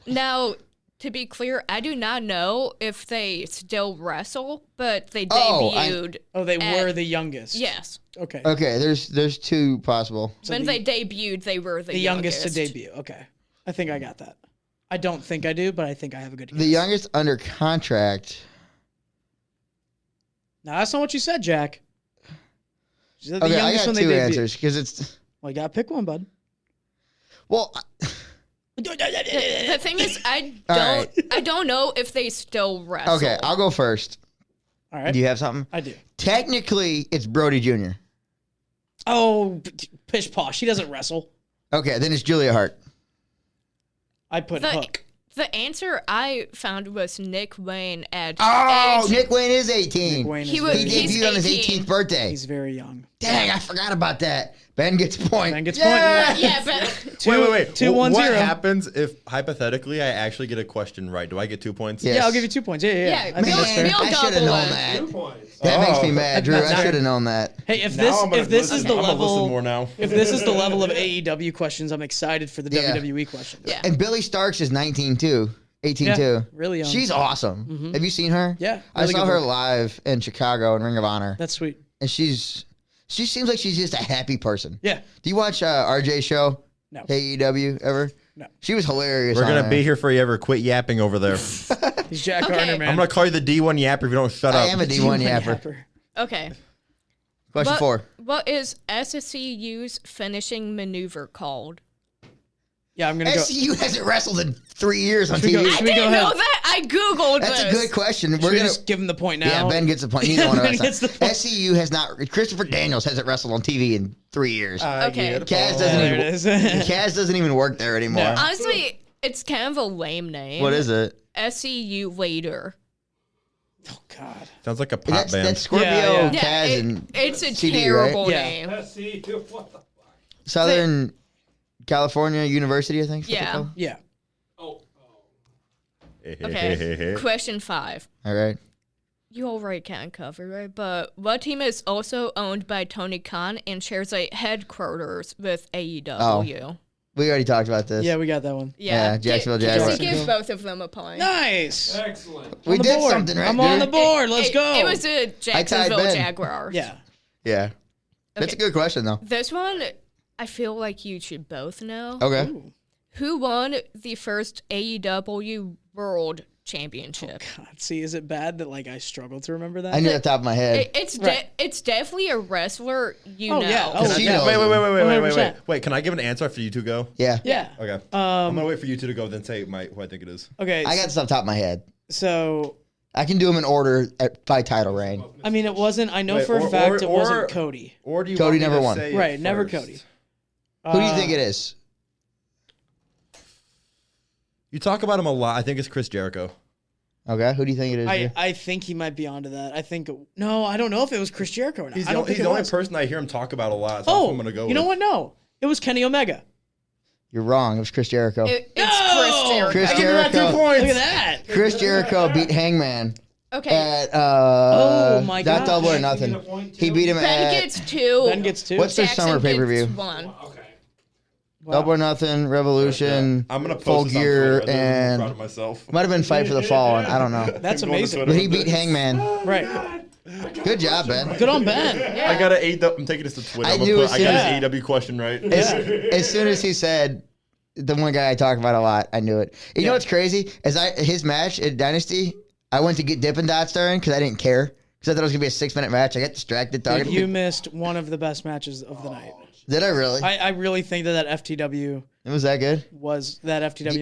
Now, To be clear, I do not know if they still wrestle, but they Oh, debuted. they at- were the youngest. Yes. Okay. Okay, there's two possible. When they debuted, they were the youngest to debut. Okay. I think I got that. I don't think I do, but I think I have a good guess. The youngest under contract. No, that's not what you said, Jack. You said the Okay, I youngest got when they two debuted. answers because it's Well, you gotta pick one, bud. well. The thing is, I All don't, right. I don't know if they still wrestle. Okay, I'll go first. All right. Do you have something? I do. Technically, it's Brody Jr. Oh, pish posh. He doesn't wrestle. Okay, then it's Julia Hart. I put Hook. The answer I found was Nick Wayne at Oh, age. Nick Wayne is 18. Nick Wayne He is was- very He young. he's debuted on his 18. 18th birthday. He's very young. Dang, I forgot about that. Ben gets a point. Ben gets yeah. point. Yeah, but Wait. 2-1-0. What happens if hypothetically I actually get a question right? Do I get 2 points? Yeah. Yeah, I'll give you 2 points. Yeah. Yeah, I think that's Man, fair. We'll I should have double known it. that. 2 points. That makes me Oh. mad, Drew. I should have known that. Hey, if Now this I'm gonna if this listen- is the I'm gonna listen level more now. if this is the level of AEW questions, I'm excited for the Yeah. WWE questions. yeah. And Billy Starks is 19 too. 18 Yeah, too. really young. She's awesome. Have you seen her? Yeah, I really saw good her work. live in Chicago in Ring of Honor. That's sweet. And she seems like she's just a happy person. Yeah. Do you watch RJ's show? No. AEW ever? No. She was hilarious. We're on gonna there. be here for you ever. Quit yapping over there. He's Jack Okay. Gardner, man. I'm gonna call you the D1 yapper if you don't shut up. I am a D1 yapper. Okay. Question 4. What is SCU's finishing maneuver called? Yeah, I'm gonna go. SCU hasn't wrestled in 3 years on Should we TV. go- I should we didn't know ahead? that. I googled That's this. a good question. Should We're we gonna. just give him the point now? Yeah, Ben gets a point. Neither one of Ben us. gets the point. SCU has not. Christopher Daniels hasn't wrestled on TV in 3 years. Okay. Kaz Yeah, doesn't there even. it is. Kaz doesn't even work there anymore. No. Honestly, it's kind of a lame name. What is it? SCU later. Oh God. Sounds like a pop band. That's Scorpio, Yeah, Yeah, Kaz, and it's a CD, terrible right? Yeah. name. Let's see. What the fuck? Southern California University, I think. is what they're Yeah. called. Yeah. Okay. Question 5. All right. You already kind of covered it, but what team is also owned by Tony Khan and shares a headquarters with AEW? We already talked about this. Yeah, we got that one. Yeah, Jacksonville Just Jaguars. to give both of them a point. Nice. Excellent. We On the did board. something right. I'm on the dude. board. Let's go. It was the Jacksonville Ben. Jaguars. Yeah. Yeah. That's a good question, though. This one, I feel like you should both know. Okay. Ooh. Who won the first AEW World Championship? God, see, is it bad that like I struggle to remember that? I knew the top of my head. It's definitely a wrestler you Oh, know. yeah. Can Oh, I- yeah. knows. Wait. 100%. Wait, can I give an answer after you two go? Yeah. Yeah. Okay. I'm gonna wait for you two to go, then say who I think it is. Okay. I got this off the top of my head. So I can do them in order by title reign. I mean, it wasn't. I know Wait, for a or- fact or- it wasn't or- Cody. Or do you Cody want me never to won. say it Right, never first? Cody. Who do you think it is? You talk about him a lot. I think it's Chris Jericho. Okay. Who do you think it is? Drew? I think he might be onto that. I think no, I don't know if it was Chris Jericho or not. He's I the, don't think he's it the only was. person I hear him talk about a lot. So that's Oh, who I'm gonna go you know with. what? No, it was Kenny Omega. You're wrong. It was Chris Jericho. It's No! Chris Jericho. Chris I give you that 2 Jericho. points. Look at that. Chris Jericho beat Hangman Okay. at Oh, my not gosh. double or Can I nothing. get a point, He too? beat him Ben at gets 2. Ben gets 2. What's their Jackson summer gets pay-per-view? 1. Okay. Wow. Double or Nothing, Revolution, I'm gonna post Full this on Gear, Twitter. I'm proud of and myself. might have been Fight for the Fallen. I don't know. That's I'm going to amazing. Twitter But he with beat this. Hangman. Right. Good job, Ben. Good on Ben. I got I'm taking this to Twitter. I I'm knew gonna as put, I soon got as- his AEW question right. As soon as he said the one guy I talk about a lot, I knew it. You know Yeah. what's crazy? His match at Dynasty, I went to get Dippin' Dots during because I didn't care. Because I thought it was going to be a 6-minute match. I got distracted talking. You missed one of the best matches of the night. Did I really? I really think that FTW It was that good?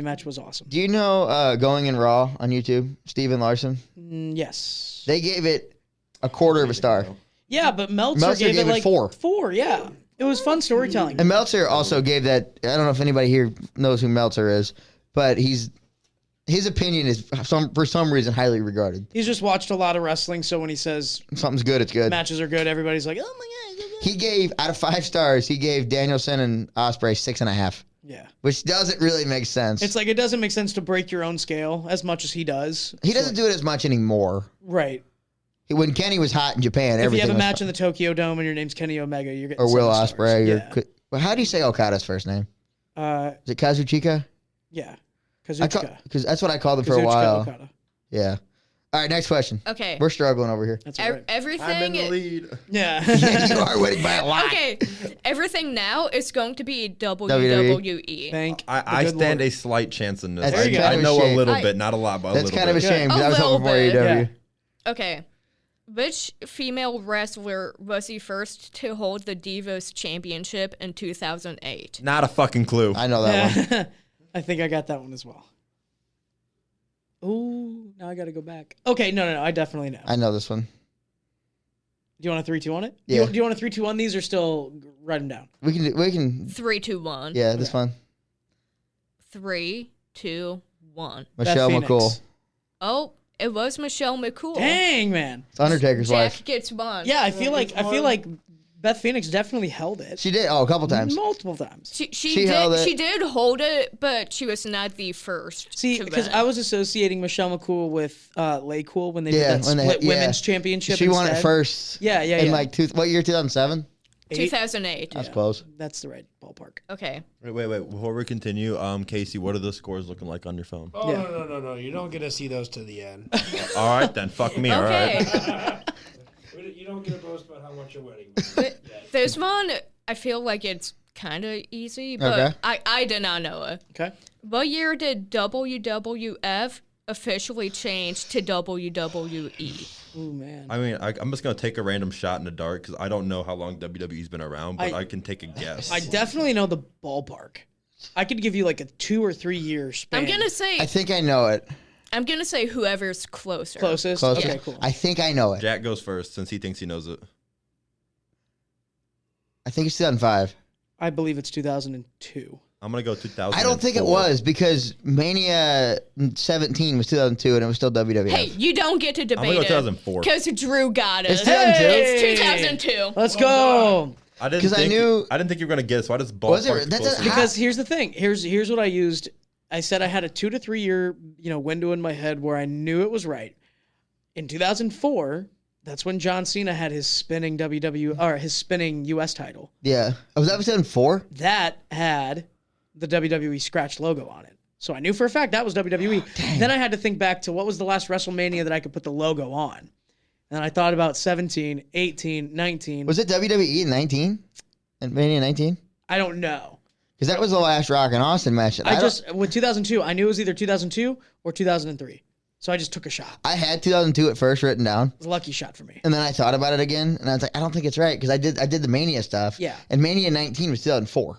match was awesome. Do you know Going in Raw on YouTube? Steven Larson? Yes. They gave it a quarter of a star. Yeah, but Meltzer gave it like 4. 4, yeah. It was fun storytelling. And Meltzer also gave that. I don't know if anybody here knows who Meltzer is, but his opinion is for some reason highly regarded. He's just watched a lot of wrestling, so when he says If something's good, it's good. matches are good, everybody's like, oh my God. He gave out of 5 stars. He gave Danielson and Ospreay 6.5, Yeah. which doesn't really make sense. It's like it doesn't make sense to break your own scale as much as he does. He doesn't do it as much anymore. Right. When Kenny was hot in Japan, If you everything have a was match fine. in the Tokyo Dome and your name's Kenny Omega, you're getting or Will 7 stars. Ospreay. Yeah. Well, how do you say Okada's first name? Uh, Is it Kazuchika? yeah. Kazuchika. Because that's what I called him for a Kazuchika while. Okada. Yeah. All right, next question. Okay. We're struggling over here. That's all right. Everything. I'm in the lead. Yeah. You are winning by a lot. Okay. Everything now is going to be WWE. WWE. Thank I the good stand Lord. a slight chance in this. That's I, kind I of a know shame. a little I- bit, not a lot, but a That's little kind of a bit. shame because A I was hoping for little bit. AEW. Yeah. Okay. Which female wrestler was the first to hold the Divas Championship in 2008? Not a fucking clue. I know that one. I think I got that one as well. Ooh, now I got to go back. Okay, no. I definitely know. I know this one. Do you want a 3-2 on it? Yeah. Do you want a 3-2 on these or still write them down? We can. 3, 2, 1. Yeah, this one. 3, 2, 1. Michelle Beth Phoenix. McCool. Oh, it was Michelle McCool. Dang, man. It's Undertaker's Jack wife. gets one. Yeah, I feel like Beth Phoenix definitely held it. She did. Oh, a couple times. Multiple times. She held it. did hold it, but she was not the first. See, to because win. I was associating Michelle McCool with Lay Cool when they Yeah, did that when they- split yeah. women's championship. She won it instead. first. Yeah. In like what year? 2007. 2008. That's close. That's the right ballpark. Okay. Wait. Before we continue, Casey, what are the scores looking like on your phone? Oh, Yeah. no. You don't get to see those to the end. All right, then. Fuck me, all Okay. right? You don't get a boast about how much you're winning. This one, I feel like it's kind of easy, but Okay. I did not know it. Okay. What year did WWF officially change to WWE? Ooh, man. I mean, I'm just going to take a random shot in the dark because I don't know how long WWE's been around, but I- I can take a guess. I definitely know the ballpark. I could give you like a 2 or 3 year span. I'm gonna say I think I know it. whoever's closer. closest. Closest. Okay, cool. I think I know it. Jack goes first since he thinks he knows it. I think it's 2005. I believe it's 2002. I'm going to go 2000. I don't think it was because Mania 17 was 2002 and it was still WWF. Hey, you don't get to I'm going debate to go it 2004. because Drew got it. It's 2002? It's 2002. Let's go. I didn't 'Cause I think knew- I didn't think you were going to get it, so I just Was it- ballparked that's close. a- Because here's the thing. Here's what I used. I said I had a 2 to 3 year window in my head where I knew it was right. In 2004, that's when John Cena had his spinning his spinning US title. Yeah. Oh, was that 2004? That had the WWE scratch logo on it. So I knew for a fact that was WWE. Then I had to think back to what was the last WrestleMania that I could put the logo on. And I thought about 17, 18, 19. Was it WWE in 19? And Mania 19? I don't know. Because that was the last Rock and Austin match. With 2002, I knew it was either 2002 or 2003. So I just took a shot. I had 2002 at first written down, It was a lucky shot for me. and then I thought about it again, and I was like, I don't think it's right because I did the Mania stuff. Yeah. And Mania 19 was 2004.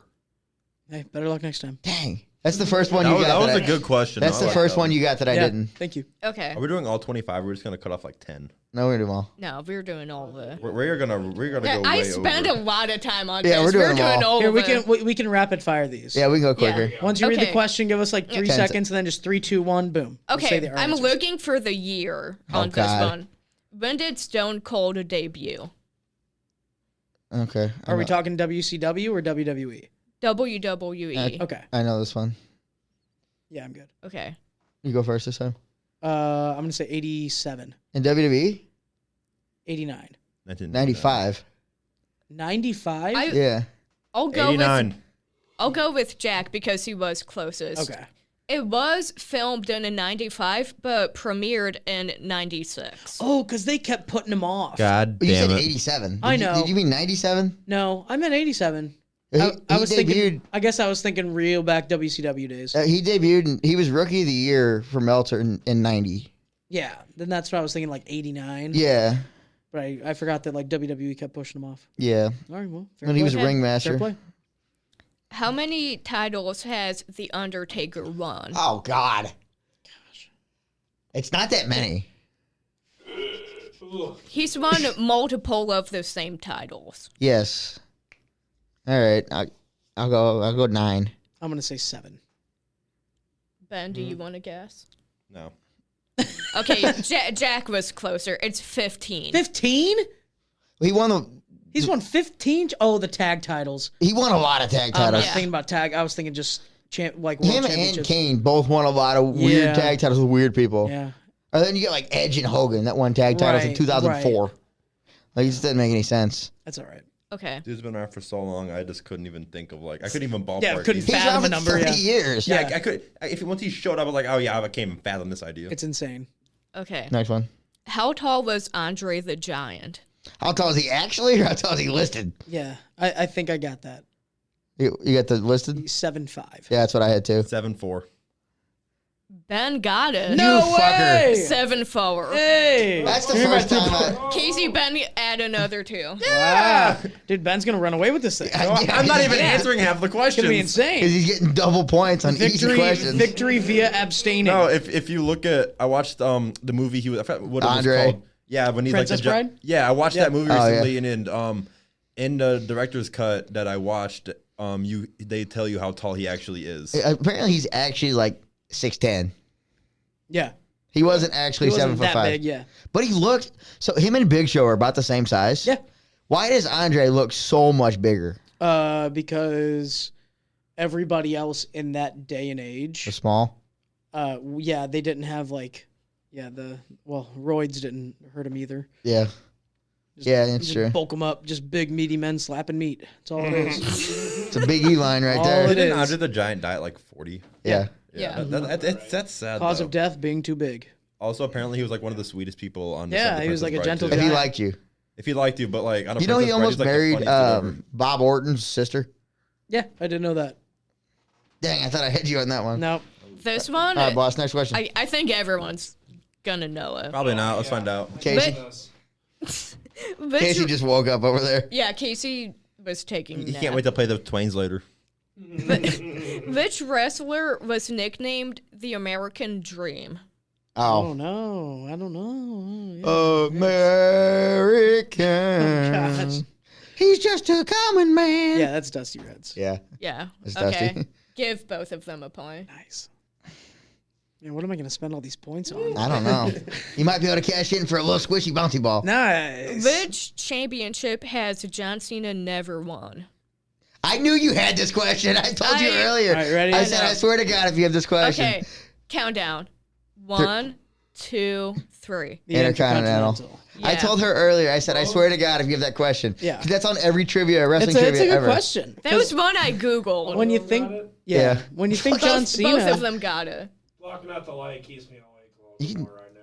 Hey, better luck next time. Dang. That's the first one That you was, got. that was that a I- good question. That's I the like first that one you got that I Yeah, didn't. Thank you. Okay. Are we doing all 25? We're just going to cut off like 10. No, we're gonna do them all. No, we're doing all of it. We're gonna go I way spend over. a lot of time on Yeah, this. we're doing them all. all Here of we it. can we can rapid fire these. Yeah, we can go quicker. Once you read the Okay. question, give us like 3 10 seconds, and then just 3, 2, 1, boom. Let's say Okay, our I'm answers. looking for the year on this God. one. When did Stone Cold debut? Okay. Are we talking WCW or WWE? WWE. Okay. I know this one. Yeah, I'm good. Okay. You go first this time. I'm gonna say 87, In WWE, 89, 95. 95. Yeah. I'll go 89. with I'll go with Jack because he was closest. Okay. It was filmed in 95, but premiered in 96. Oh, because they kept putting him off. God But you damn said it. 87. I Did you- know. Did you mean 97? No, I meant 87. He I was debuted. thinking. I guess I was thinking real back WCW days. He debuted. And he was Rookie of the Year for Meltzer in 90. Yeah, then that's what I was thinking, like 89. Yeah. But I forgot that like WWE kept pushing him off. Yeah. All right, well, fair When he play. was a Okay. ringmaster. Fair play. How many titles has The Undertaker won? Oh God. Gosh. It's not that many. He's won multiple of the same titles. Yes. All right. I'll go 9. I'm gonna say 7. Ben, do you want to guess? No. Okay, Jack was closer. It's 15. 15? He won He's won 15. Oh, the tag titles. a lot of tag I titles. was Yeah. thinking about tag. I was thinking just world Him and championships. Kane both won a lot of weird Yeah. tag titles with weird people. Yeah. And then you get like Edge and Hogan that won tag titles in Right, 2004. Like it just didn't make any sense. That's all right. Okay. Dude's been around for so long, I just couldn't even think of I couldn't even ballpark. Yeah, couldn't these. He's fathom around a for number. 30 Yeah. years. Yeah, I could. If once he showed up, I was like, oh yeah, I can't even fathom this idea. It's insane. Okay. Next one. How tall was Andre the Giant? How tall is he actually, or how tall is he listed? Yeah, I think I got that. You got the listed? He's 7'5". Yeah, that's what I had too. 7'4". Ben got it. No You fucker. way! 7'4". Hey, That's the Give me my first time Casey, Ben, add another 2. Wow, dude, Ben's gonna run away with this thing. I'm not even Yeah. answering half the It's questions. gonna be Because insane. he's getting double points on easy questions. Victory via abstaining. No, if you look at, I watched the movie I forgot what it Andre. was called. Yeah, when he's Princess like the Bride? Yeah, I watched that movie Oh, yeah. recently, and in the director's cut that I watched, they tell you how tall he actually is. Apparently, he's actually like 6'10". Yeah, He wasn't actually he wasn't 7'5". that big. Yeah, But he looked, so him and Big Show are about the same size. yeah. Why does Andre look so much bigger? Because everybody else in that day and Or age, small? yeah, they didn't have roids didn't hurt him either. Yeah. Just, Yeah, that's just true. Bulk them up, just big meaty men slapping meat. That's all it is. It's a big E line right All there. it Didn't is. Andre the Giant die at like 40? Yeah. Yeah. That's sad. Cause though. of death being too big. Also, apparently, he was like one of the sweetest people on. Yeah, the he was like a Princess Bride, gentle too. If he guy. liked you. If he liked you, but like on a You know he Princess Bride, almost he's, like, the married funniest dude ever. Bob Orton's sister? Yeah, I didn't know that. Dang, I thought I had you on that one. No, This one, All right, boss, next question. I think everyone's gonna know it. Probably not. Let's find out. Casey. Which, Casey just woke up over there. yeah, Casey was taking. You nap. can't wait to play the Twains later. Which wrestler was nicknamed the American Dream? oh Oh. no, I don't know. American. Oh, gosh. He's just a common man. Yeah, that's Dusty Reds. Yeah. Yeah. It's okay. Dusty. Give both of them a point. Nice. Man, what am I gonna spend all these points on? I don't know. You might be able to cash in for a little squishy bouncy ball. Nice. Which championship has John Cena never won? I knew you had this question. I told you earlier. All right, ready? I said, I swear to God, if you have this question. Okay. Countdown. 1, 2, 3. The Intercontinental. I Yeah. told her earlier, I said, I swear to God, if you have that question. Yeah. 'Cause that's on every trivia, wrestling It's a trivia good ever. question. That was one I Googled. When you think, Yeah. when you think John Cena, Both of them got it. Blocking out the light keeps me awake a You little can- more right now.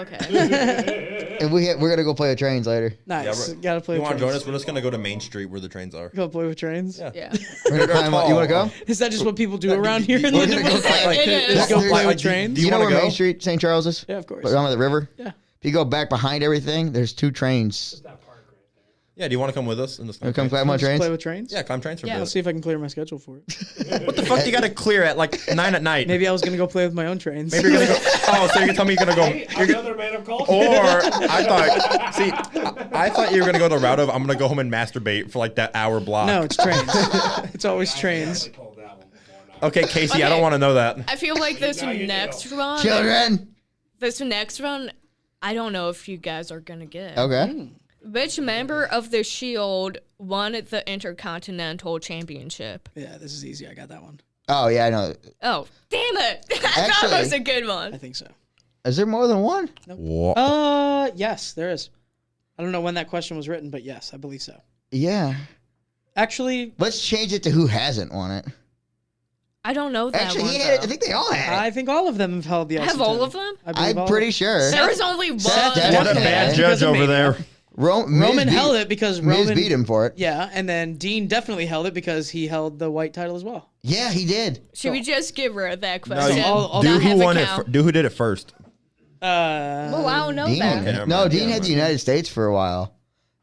Okay. And we're going to go play with trains later. nice. Yeah, Gotta play You with want to trains. join us? We're just gonna go to Main Street where the trains are. Go play with trains. Yeah. Yeah. We're going to climb up. You want to go? Is that just what people do around here in We're gonna go Lindenwood? play. It is. Just go There's- play like, with do- trains? do You know wanna where go? Main Street, St. Charles is? Yeah, of course. Right on the river? Yeah. If you go back behind everything, there's 2 trains. That park right there. Yeah. Do you want to come with us? And just You come climb on Just trains? play with trains? Yeah, climb trains for a Yeah. I'll bit. see if I can clear my schedule for it. What the fuck? You gotta clear at like 9 at night. Maybe I was gonna go play with my own trains. Maybe you're gonna go. Oh, so you're gonna tell me you're gonna go. You're Another man of culture. Or I thought, see, I thought you were gonna go the route of I'm gonna go home and masturbate for like that hour block. No, it's trains. It's always trains. I pulled that one before. Now. Okay, Casey, I Okay. don't want to know that. I feel like this Now you next do. run. Children! This next run, I don't know if you guys are gonna get. Okay. Which member of the Shield won the Intercontinental Championship? Yeah, this is easy. I got that one. Oh, yeah, I know. Oh, damn it! I thought it was a good I one. think so. Is there more than one? What? Yes, there is. I don't know when that question was written, but yes, I believe so. Yeah. Actually, Let's change it to who hasn't won it. I don't know that Actually, one. he had it. I though. think they all had it. I think all of them have held the IC Have all title. of them? I believe I'm all pretty of sure. There was only one. Seth What a definitely bad had it. judge Because of over there. Miz Roman held it because Miz Roman beat him for it. Yeah, and then Dean definitely held it because he held the white title as well. Yeah, he did. Should we just get rid of that No, question? you- I'll do Not who have won it? count. Do who did it first? Well, I don't know Dean. that. never No, mind, Dean never had the mind. United States for a while.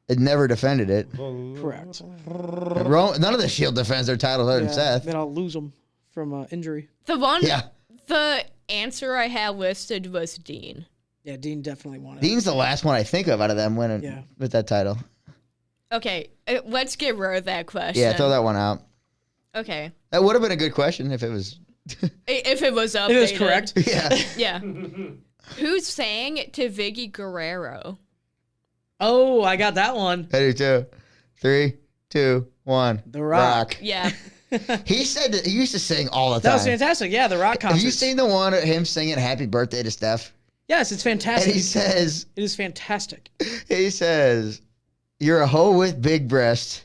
It never defended it. Correct. None of the Shield defends their titles other than Seth. Then I'll lose them from injury. The one, Yeah. the answer I had listed was Dean. Yeah, Dean definitely won it. Dean's the last one I think of out of them winning Yeah. with that title. Okay, let's get rid of that question. Yeah, throw that one out. Okay, That would have been a good question if it was. if it was updated. It is correct. Yeah. Yeah. Who sang to Viggy Guerrero? Oh, I got that one. I do too. 3, 2, 1. The Rock. Yeah. He said that he used to sing all the time. That was fantastic. Yeah, the Rock Have concert. you seen the one of him singing "Happy Birthday" to Steph? Yes, it's And fantastic. he says, It is fantastic. he says, You're a hoe with big breasts.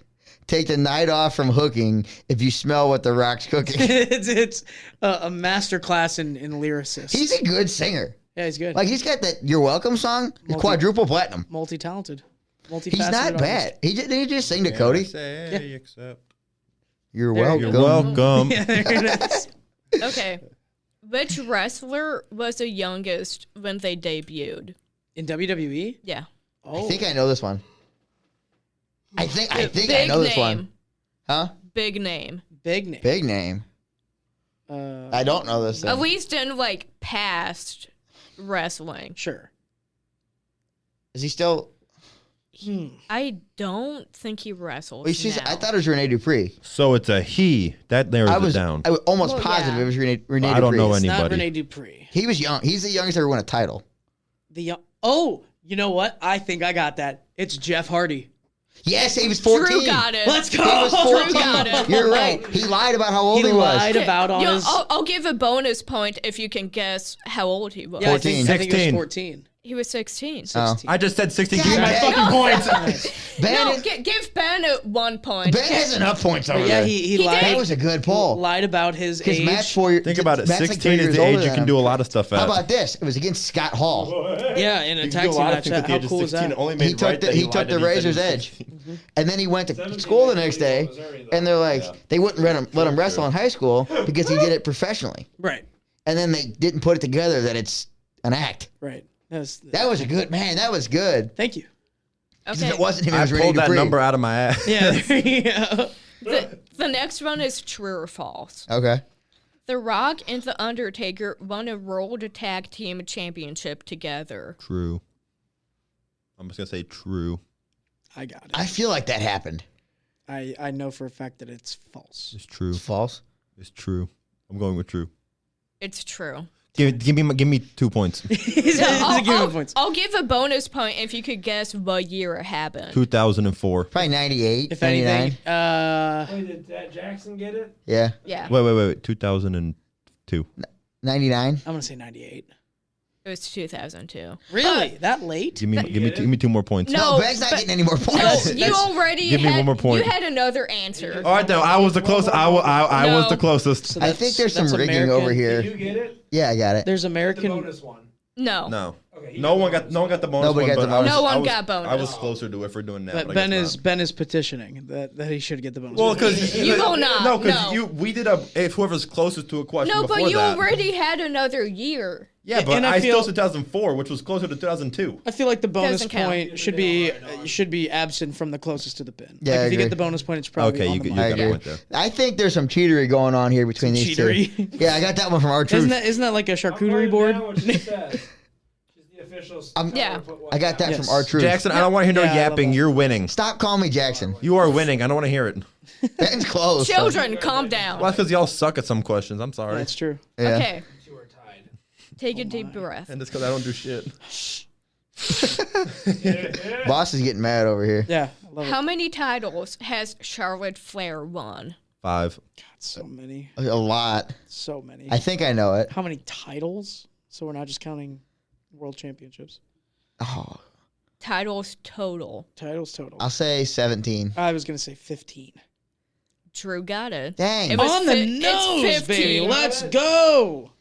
Take the night off from hooking if you smell what the rock's cooking. It's a master class in lyricist. He's a good singer. Yeah, he's good. Like, he's got that You're Welcome song, quadruple platinum. Multi-talented. He's not bad. Didn't he just sing to Cody? Say except You're There welcome. you you're welcome. Yeah, there it is. Okay. Which wrestler was the youngest when they debuted? In WWE? Yeah. Oh. I think I know this one. I think I Big know this name. one. Huh? Big name. Big name. Big name. I don't know this. At Thing. least in like past wrestling. Sure. Is he still? I don't think he wrestled. Wait, now. I thought it was Rene Dupree. So it's a he. That narrows it down. I was almost Well, positive yeah. it was Rene Dupree. I don't know It's anybody. not Rene Dupree. He was young. He's the youngest to ever win a title. Oh, you know what? I think I got that. It's Jeff Hardy. Yes, he was 14. Drew got it. Let's go. He was 14. Drew got it. You're right. He lied about how old he, was. lied about on Yo, his. I'll give a bonus point if you can guess how old he was. Yeah, I think 14. it was 16. 14. He was 16. Oh. I just said 16. God Give me my dang. fucking points. Ben, No, give Ben 1 point. Ben has enough points over Yeah, there. he He lied. That was a good poll. Lied about his Because age. Matt's 4 years. Think about it. Matt's 16 like 3 is years the older age you than can him. do a lot of stuff at. How about this? It was against Scott Hall. Yeah, in a You can tag do a team lot of match. things at the How age of cool is 16. that? Only made He took right the that he lied took the and he said razor's he was edge, 16. and then he went to school the next day, and they're like they wouldn't let him wrestle in high school because he did it professionally, Right, and then they didn't put it together that it's an act. right. That was a good man. That was good. Thank you. 'Cause Okay. if it wasn't him, it I was Rene pulled that Dupree. number out of my ass. Yeah, there you go. The next one is true or false. Okay. The Rock and The Undertaker won a World Tag Team Championship together. True. I'm just gonna say true. I got it. I feel like that happened. I know for a fact that it's false. It's true. It's false. It's true. I'm going with true. It's true. Give me 2 points. He's gonna give him points. I'll give a bonus point if you could guess what year it happened. 2004. Probably 98, If 99. anything, Wait, did Jackson get it? Yeah. Yeah, Wait. 2002. 99. I'm gonna say 98. it was 2002. Really? That late? Give me 2 more points. No, Ben's not but- getting any more No, points. you already Give me had, one more point. You had another answer. All right, though. I was the closest. I was the No. closest. So I think there's some that's rigging American. over here. Did you get it? Yeah, I got it. There's The American. bonus one. No. No. Okay, No one got the bonus Nobody one, got the but I was- bonus. No one I was- got bonus. I was closer to it for doing that. But but I Ben guess not. is petitioning that he should get the bonus. Well, because You will not, No, because no. we did if whoever's closest to a question. No, before but you that. already had another year. Yeah, but and I I feel- still said 2004, which was closer to 2002. I feel like the bonus Doesn't count. point should be absent from the closest to the pin. Yeah, like I if you agree. get the bonus point, it's probably Okay, on you the got mark. I a agree. point there. I think there's some cheatery going on here between these cheatery. two. Yeah, I got that one from our truth. Isn't that like a I'm charcuterie writing board? down what she says. She's the official. Yeah. I got that Yes. from our truth. Jackson, I don't want to hear no Yeah, I love yapping. that. You're winning. Stop calling me Jackson. You are winning. I don't want to hear it. Ben's close. so- Children, calm down. Well, that's because y'all suck at some questions. I'm sorry. That's true. Yeah. Okay, You were tied. take a deep breath. And it's because I don't do shit. Boss is getting mad over here. Yeah, I love How it. many titles has Charlotte Flair won? 5. So many, A lot. so many. I think I know it. How many titles? So we're not just counting world championships. Oh, Titles total. Titles total. I'll say 17. I was gonna say 15. Drew got it. Dang. It was On the it's nose, 15. baby. Let's go.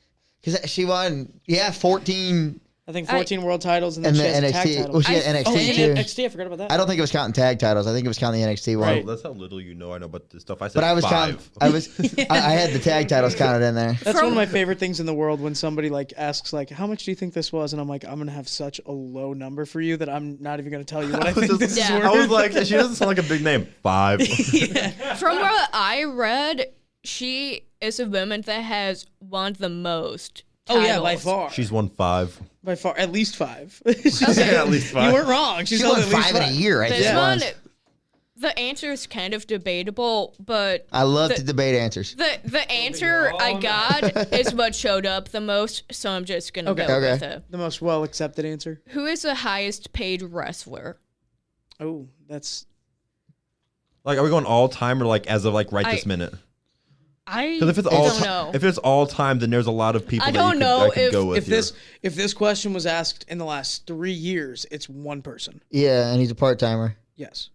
Because she won, 14 I think 14 world titles and then in she the has a tag NXT. title. Well, she had I NXT think- too. NXT, I forgot about that. I don't think it was counting tag titles. I think it was counting the NXT one. Right. That's how little you know. I know about this stuff. I said But I was 5. counting. I had the tag titles counted in there. That's From- one of my favorite things in the world when somebody like asks like, "How much do you think this was?" And I'm like, "I'm gonna have such a low number for you that I'm not even gonna tell you what I think this is Yeah. worth." I was like, she doesn't sound like a big name. 5. From what I read, she is a woman that has won the most. Oh yeah, by titles. far. She's won 5. By far, at least 5. At least 5. You weren't wrong. She's She held won at least 5 in a year, I This think. one, the answer is kind of debatable, but I love the- to debate answers. the answer I got is what showed up the most, so I'm just gonna Okay. go Okay. with it. The most well accepted answer. Who is the highest paid wrestler? Oh, that's Like, are we going all time or like as of like right this minute? I Because if it's don't know. if it's all time, then there's a lot of people I that don't you could, know I could if- go with if here. this question was asked in the last 3 years, it's one person. Yeah, and he's a part timer. Yes.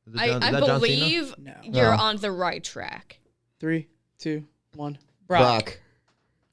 Is that I John Cena? believe No. you're No. on the right track. 3, 2, 1. Brock.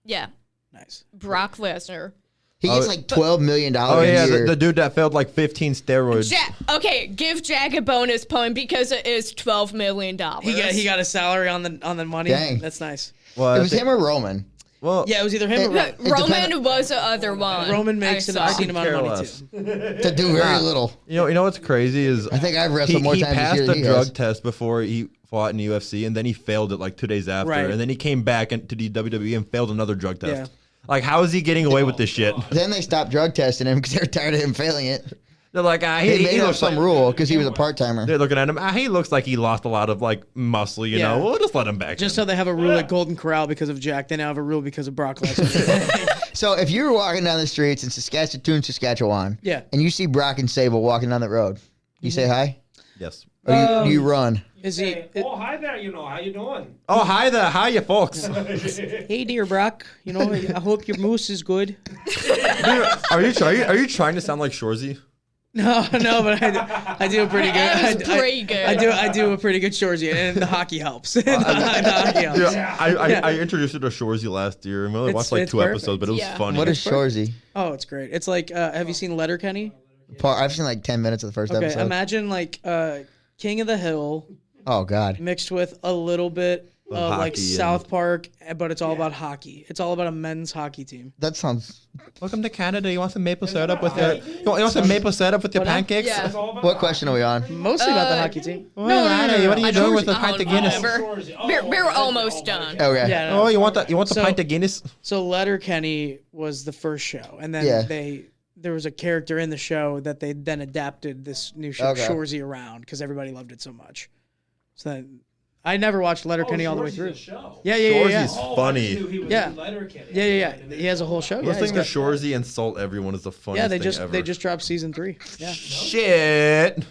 Yeah, Nice. Brock Lesnar. He gets like $12 million Oh a yeah, year. the dude that failed like 15 steroids. Okay, give Jack a bonus point because it is $12 million. He got a salary on the money. Dang. That's nice. Well, it was him or Roman. Well, Yeah, it was either him or It- Roman. Roman was the other one. Roman makes an I saw. obscene amount of care money less. too. To do very little. you know what's crazy is I think I've wrestled more he times this passed year the than he drug has. test before he fought in the UFC, and then he failed it like 2 days after, Right. and then he came back into the WWE and failed another drug test. Yeah. Like, how is he getting away with this shit? Then they stopped drug testing him because they were tired of him failing it. They're like, They made up looks some like, rule because he was a part-timer. they're looking at him. He looks like he lost a lot of like muscle. You Yeah. know, we'll just let him back. Just in. how they have a rule at Golden Corral because of Jack, they now have a rule because of Brock Lesnar. So if you were walking down the streets in Saskatchewan, Yeah. and you see Brock and Sable walking down the road, you say hi? Yes. Or you run? Is he? Oh, hi there. How you doing? Oh, hi there. How you folks? Hey, dear Brock. I hope your moose is good. Are you trying to sound like Shorzy? No, but I do a pretty good. That was pretty good. I do a pretty good Shorzy, and the hockey helps. The hockey helps. Yeah, I introduced you to Shorzy last year, and we only watched like it's 2 perfect. episodes, but it was Yeah. funny. What is Shorzy? Oh, it's great. It's like, have you seen Letterkenny? I've seen like 10 minutes of the first Okay, episode. imagine like King of the Hill Oh, God. mixed with a little bit Of of like hockey and- South Park, but it's all about hockey. It's all about a men's hockey team. That sounds... Welcome to Canada. You want some maple syrup with your? You want some maple syrup with your pancakes? Yeah. What question are we on? Mostly about the hockey team. No, what are you doing with the pint of Guinness? We're almost done. Okay. Yeah. No. Oh, you want the So- pint of Guinness? So Letterkenny was the first show, and then Yeah. there was a character in the show that they then adapted this new show Okay. Shorzy around because everybody loved it so much. So then, I never watched Letterkenny all the way through. Yeah. Shorzy's funny. Yeah. Yeah. He has a whole show. Yeah, Listening to he's got- Shorzy insult everyone is the funniest yeah, they thing just ever. they just dropped season 3. Yeah. Shit.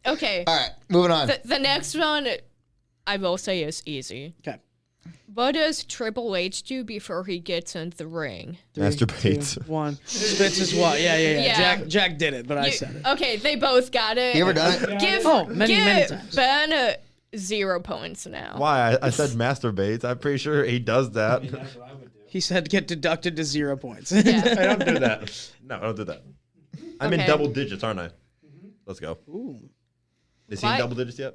Okay. All right, moving on. The next one, I will say, is easy. Okay. What does Triple H do before he gets in the ring? 3, Masturbates. 2, 1. Spits his what? Yeah. Yeah. Jack did it, but I You- said it. Okay, they both got it. You ever done it? Give, many times. Ben 0 points now. Why? I said masturbates. I'm pretty sure he does that. He said get deducted to 0 points. Yeah. I don't do that. No, I don't do that. I'm in Okay. double digits, aren't I? Let's go. Ooh. Is he in What? double digits yet?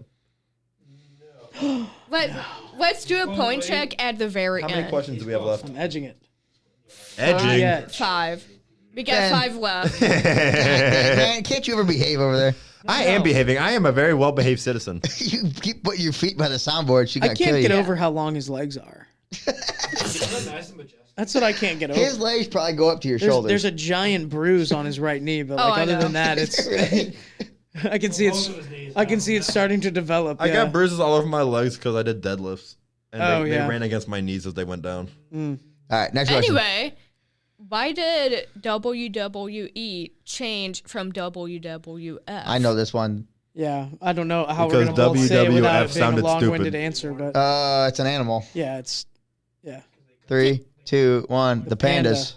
Let's do a point check at the very How end. many questions do we have left? I'm edging it. Edging. Yeah. 5. We got Ben. 5 left. Man, can't you ever behave over there? I am behaving. I am a very well-behaved citizen. You keep putting your feet by the soundboard. She I got can't kill get you. over how long his legs are. That's what I can't get over. His legs probably go up to your There's, shoulders. there's a giant bruise on his right knee, but Oh, like I other know. than that, it's. I can see it's starting to develop. I yeah. got bruises all over my legs because I did deadlifts. And Oh, they yeah. ran against my knees as they went down. All right, next question. Anyway, why did WWE change from WWF? I know this one. Yeah, I don't know how Because we're gonna both say it without WWF it being a sounded long-winded stupid. answer, but It's an animal. yeah, it's 3, 2, 1. The panda. pandas.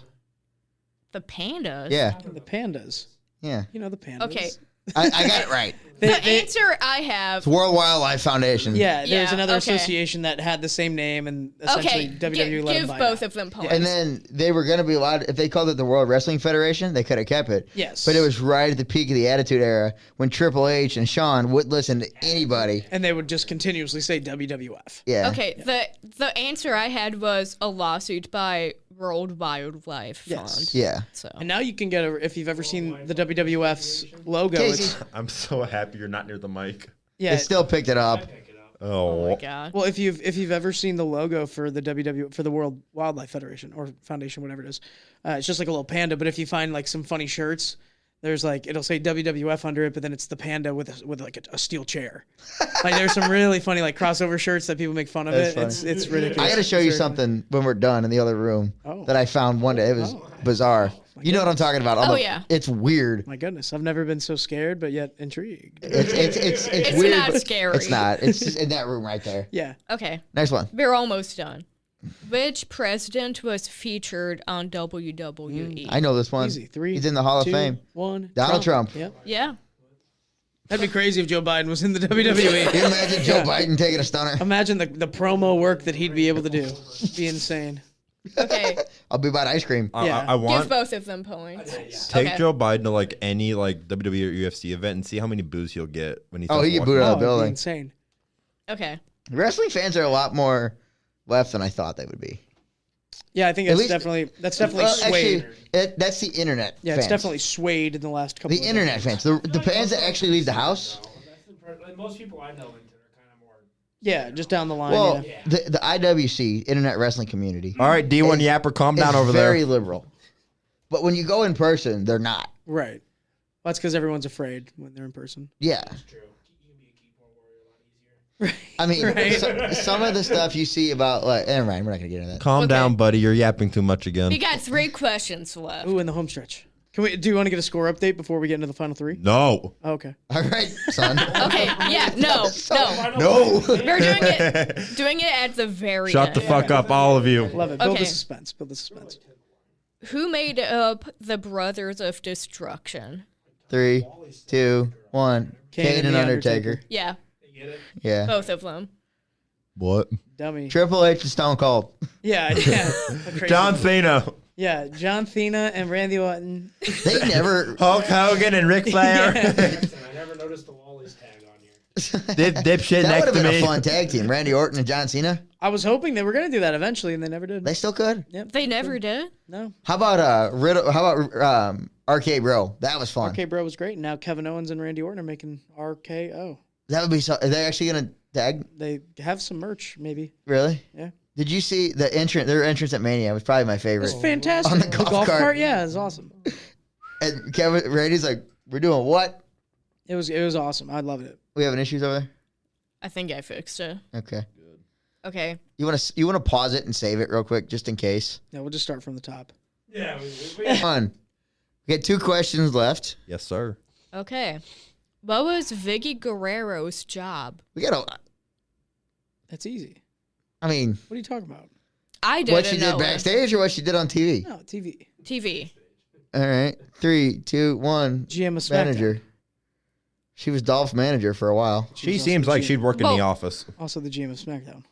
The pandas? Yeah, the pandas. yeah. You know the pandas. Okay. I got it right. The answer I have. It's World Wildlife Foundation. Yeah, there's Yeah, another okay. association that had the same name and essentially Okay, WWE let give them buy both it. of them points. And then they were going to be allowed, if they called it the World Wrestling Federation, they could have kept it. Yes. But it was right at the peak of the Attitude Era when Triple H and Shawn wouldn't listen to anybody. And they would just continuously say WWF. Yeah. Okay, the answer I had was a lawsuit by World Wildlife Yes. Fund. Yeah. So And now you can get if you've ever seen the WWF's logo, Casey. it's I'm so happy you're not near the mic. yeah. It still picked it up. oh Oh. my god. Well, if you've ever seen the logo for the for the World Wildlife Federation or Foundation, whatever it is, it's just like a little panda. But if you find like some funny shirts, there's like it'll say WWF under it, but then it's the panda with like a steel chair. Like there's some really funny like crossover shirts that people make fun of That's it. funny. It's ridiculous. I got to show It's you very funny. something when we're done in the other room Oh. that I found one day. It was bizarre. You know what I'm talking about. Oh, yeah. It's weird. My goodness, I've never been so scared, but yet intrigued. It's It's weird. not but scary. It's not. It's just in that room right there. Yeah. Okay, Next one. we're almost done. Which president was featured on WWE? I know this one. Easy. 3. He's in the Hall of 2, Fame. 1. Donald Trump. Yep. Yeah. That'd be crazy if Joe Biden was in the Can you WWE. imagine Joe Biden taking a stunner? Imagine the promo work that he'd be able to do. It'd be insane. Okay, I'll be about ice cream. Yeah. I give want both of them points. take Okay. Joe Biden to like any like WWE or UFC event and see how many boos he'll get when he's. Oh, he get booed out of the it'd be building. insane. Okay. Wrestling fans are a lot more left than I thought they would be. Yeah, I think At that's least- definitely Well, swayed. actually, that's the internet. Yeah, fans. it's definitely swayed in the last couple. the of internet decades. fans. The fans that actually leave the house. Most people I know into are kind of more. Yeah, just down the line. Well, yeah. the IWC, Internet Wrestling Community, All right, D1 is- Yapper, calm is down over very there. liberal. But when you go in person, they're not. Right. Well, that's because everyone's afraid when they're in person. Yeah. True. You can be a keyboard warrior a lot easier. I mean, Right. some of the stuff you see about, like, never mind, we're not going to get into that. Calm Okay. down, buddy. You're yapping too much again. We got 3 questions left. Ooh, in the home stretch. Do you want to get a score update before we get into the final 3? No. Oh, okay. All right, son. Okay, yeah, no. No. We're doing it at the very Shut end. the fuck up, all of you. Love it. Build Okay. the suspense. Build the suspense. Who made up the Brothers of Destruction? 3, 2, 1. Kane and Undertaker. Yeah, Yeah. both of them. What? Dummy. Triple H and Stone Cold. Yeah, yeah. Crazy. John Cena, Yeah, John Cena and Randy Orton. They never. Hulk Hogan, and Ric Flair. I never noticed the Wally's tag on here. Dipshit That would next have to been me. a fun tag team. Randy Orton and John Cena. I was hoping they were going to do that eventually, and they never did. They still could. Yep. They never did. No. How about Riddle? How about RK Bro? That was fun. RK Bro was great. Now Kevin Owens and Randy Orton are making RKO. That would be so. Are they actually gonna tag? They have some merch, maybe. Really? Yeah. Did you see the entrance? Their entrance at Mania was probably my It favorite. was fantastic. On the golf cart. Yeah, it was awesome. And Kevin Randy's like, "We're doing what? It was awesome. I loved it. We having issues over there?" I think I fixed it. Okay. Okay. You want to pause it and save it real quick just in case. Yeah, we'll just start from the top. Yeah, Fun. We got 2 questions left. Yes, sir. Okay. What was Vicky Guerrero's job? We got a. That's easy. I mean, What are you talking about? I didn't what she know did it. backstage or what she did on TV. No, TV. TV. All right. 3, 2, 1. GM of SmackDown. Manager. She was Dolph's manager for a while. She was seems also like GM. she'd work in the Well- office. Also the GM of SmackDown.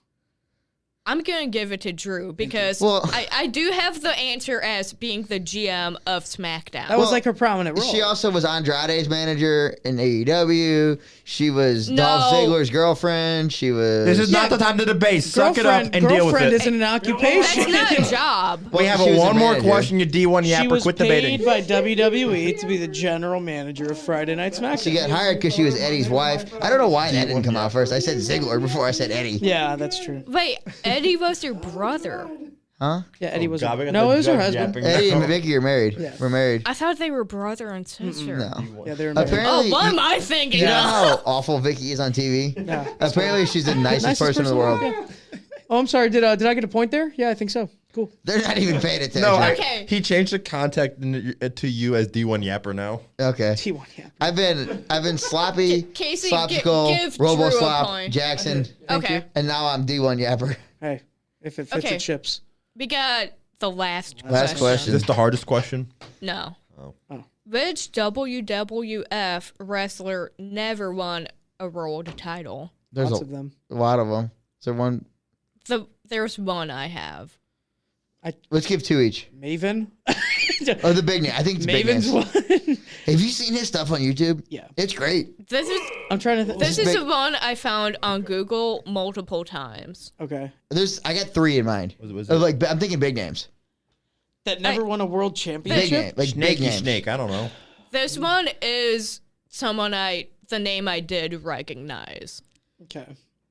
I'm going to give it to Drew because Well- I do have the answer as being the GM of SmackDown. That was Well, like her prominent role. She also was Andrade's manager in AEW. She was No. Dolph Ziggler's girlfriend. She was. This is not the time to debate. Suck it up and deal with girlfriend it. isn't an occupation. That's not a job. We have She was a one more manager. question, you D1 She Yapper. was Quit paid debating. by WWE to be the general manager of Friday Night SmackDown. She got hired because she was Eddie's wife. I don't know why that didn't come out first. I said Ziggler before I said Eddie. Yeah, that's true. Wait, Eddie was her brother. Huh? Yeah, Eddie was. God, we got No, the it was her judge husband. yapping. Eddie and Vicky are married. Yeah. We're married. I thought they were brother and sister. No. Yeah, they were married. Oh, Apparently, what am I thinking? you know of? how awful Vicky is on TV? Yeah. Apparently, she's the nicest person in the world. Yeah. Oh, I'm sorry. Did I get a point there? Yeah, I think so. Cool. They're not even paying attention. No, Okay. he changed the contact to you as D1 Yapper now. Okay. T1. Yeah. I've been sloppy, Casey, slopsicle, give robo Drew a slop, point. Jackson, Okay. and now I'm D1 Yapper. Hey, if it fits, Okay. it chips. We got the last Last Is question. this the hardest question? No. Oh. Which WWF wrestler never won a world title? There's Lots a of them. lot of them. Is there one? There's one I have. Let's give 2 each. Maven. Oh, the big name. I think it's big Maven's names. one. Have you seen his stuff on YouTube? Yeah. It's great. This is I'm trying to think. this is big- the one I found on Google multiple times. Okay. I got 3 in mind. Was Of, like, I'm thinking big names. That never won a world Big championship. name. Like big Snakey names. Snake, I don't know. This one is someone the name I did recognize. Okay.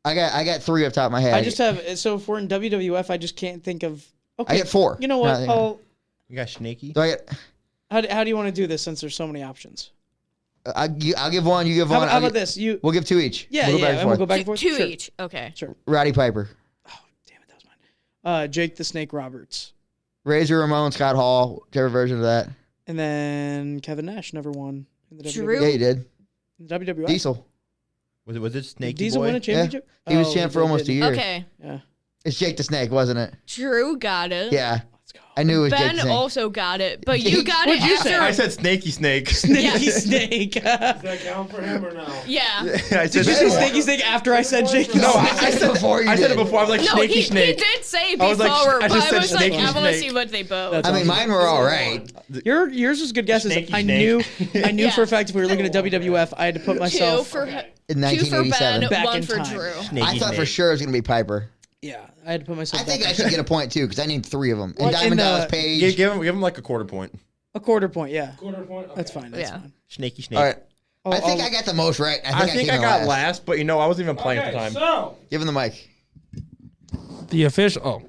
I got 3 off the top of my head. I just have. So if we're in WWF, I just can't think of. Okay. I get 4. You know what? You got Snaky? So I get, How do you want to do this since there's so many options? I'll give 1. You give 1. How about this? We'll give 2 each. Yeah, We'll go yeah, back and and we'll forth. go back and forth. Two Sure. each. Okay. Sure. Roddy Piper, Oh, damn it, that was mine. Jake the Snake Roberts, Razor Ramon, Scott Hall, whichever version of that. and then Kevin Nash never won in the Drew? WWF. Yeah, he did. In the WWF. Diesel. Was it Did Snaky Diesel Boy? win a championship? He was Oh, champ for they almost a didn't. year. Okay. Yeah. It's Jake the Snake, wasn't it? Drew got it. Yeah. I knew it was Ben Jake Snake. also got it, but you got What'd it you after. say? I said Snaky Snake. Snaky Snake. Does that count for him or no? Yeah. I said Did you say Snaky Snake after I said Shaky No, Snake? I said before you I said did. it before. I was like No, Snaky he Snake. did say I was before, like, I but just I said was like, Snaky I want to Snake. see what they both. That's I mean, awesome. mine were all right. Yours was good guesses. Snaky I Snake. knew Yeah. for a fact if we were looking at WWF, I had to put Two myself. for In two for 1987. Ben, Back one in for time. Drew. Snaky I thought for Snake. sure it was going to be Piper. Yeah, I had to put myself. I think back I in should time. get a point too because I named 3 of them. And What, Diamond in, Dallas uh, Page. Give him like a quarter point. A quarter point. Yeah, Quarter point. Okay. that's fine. That's Yeah. fine. Snaky Snake. All right. Oh, I think I got the most right. I think came I in got last, but I wasn't even playing at the time. So Give him the mic. the official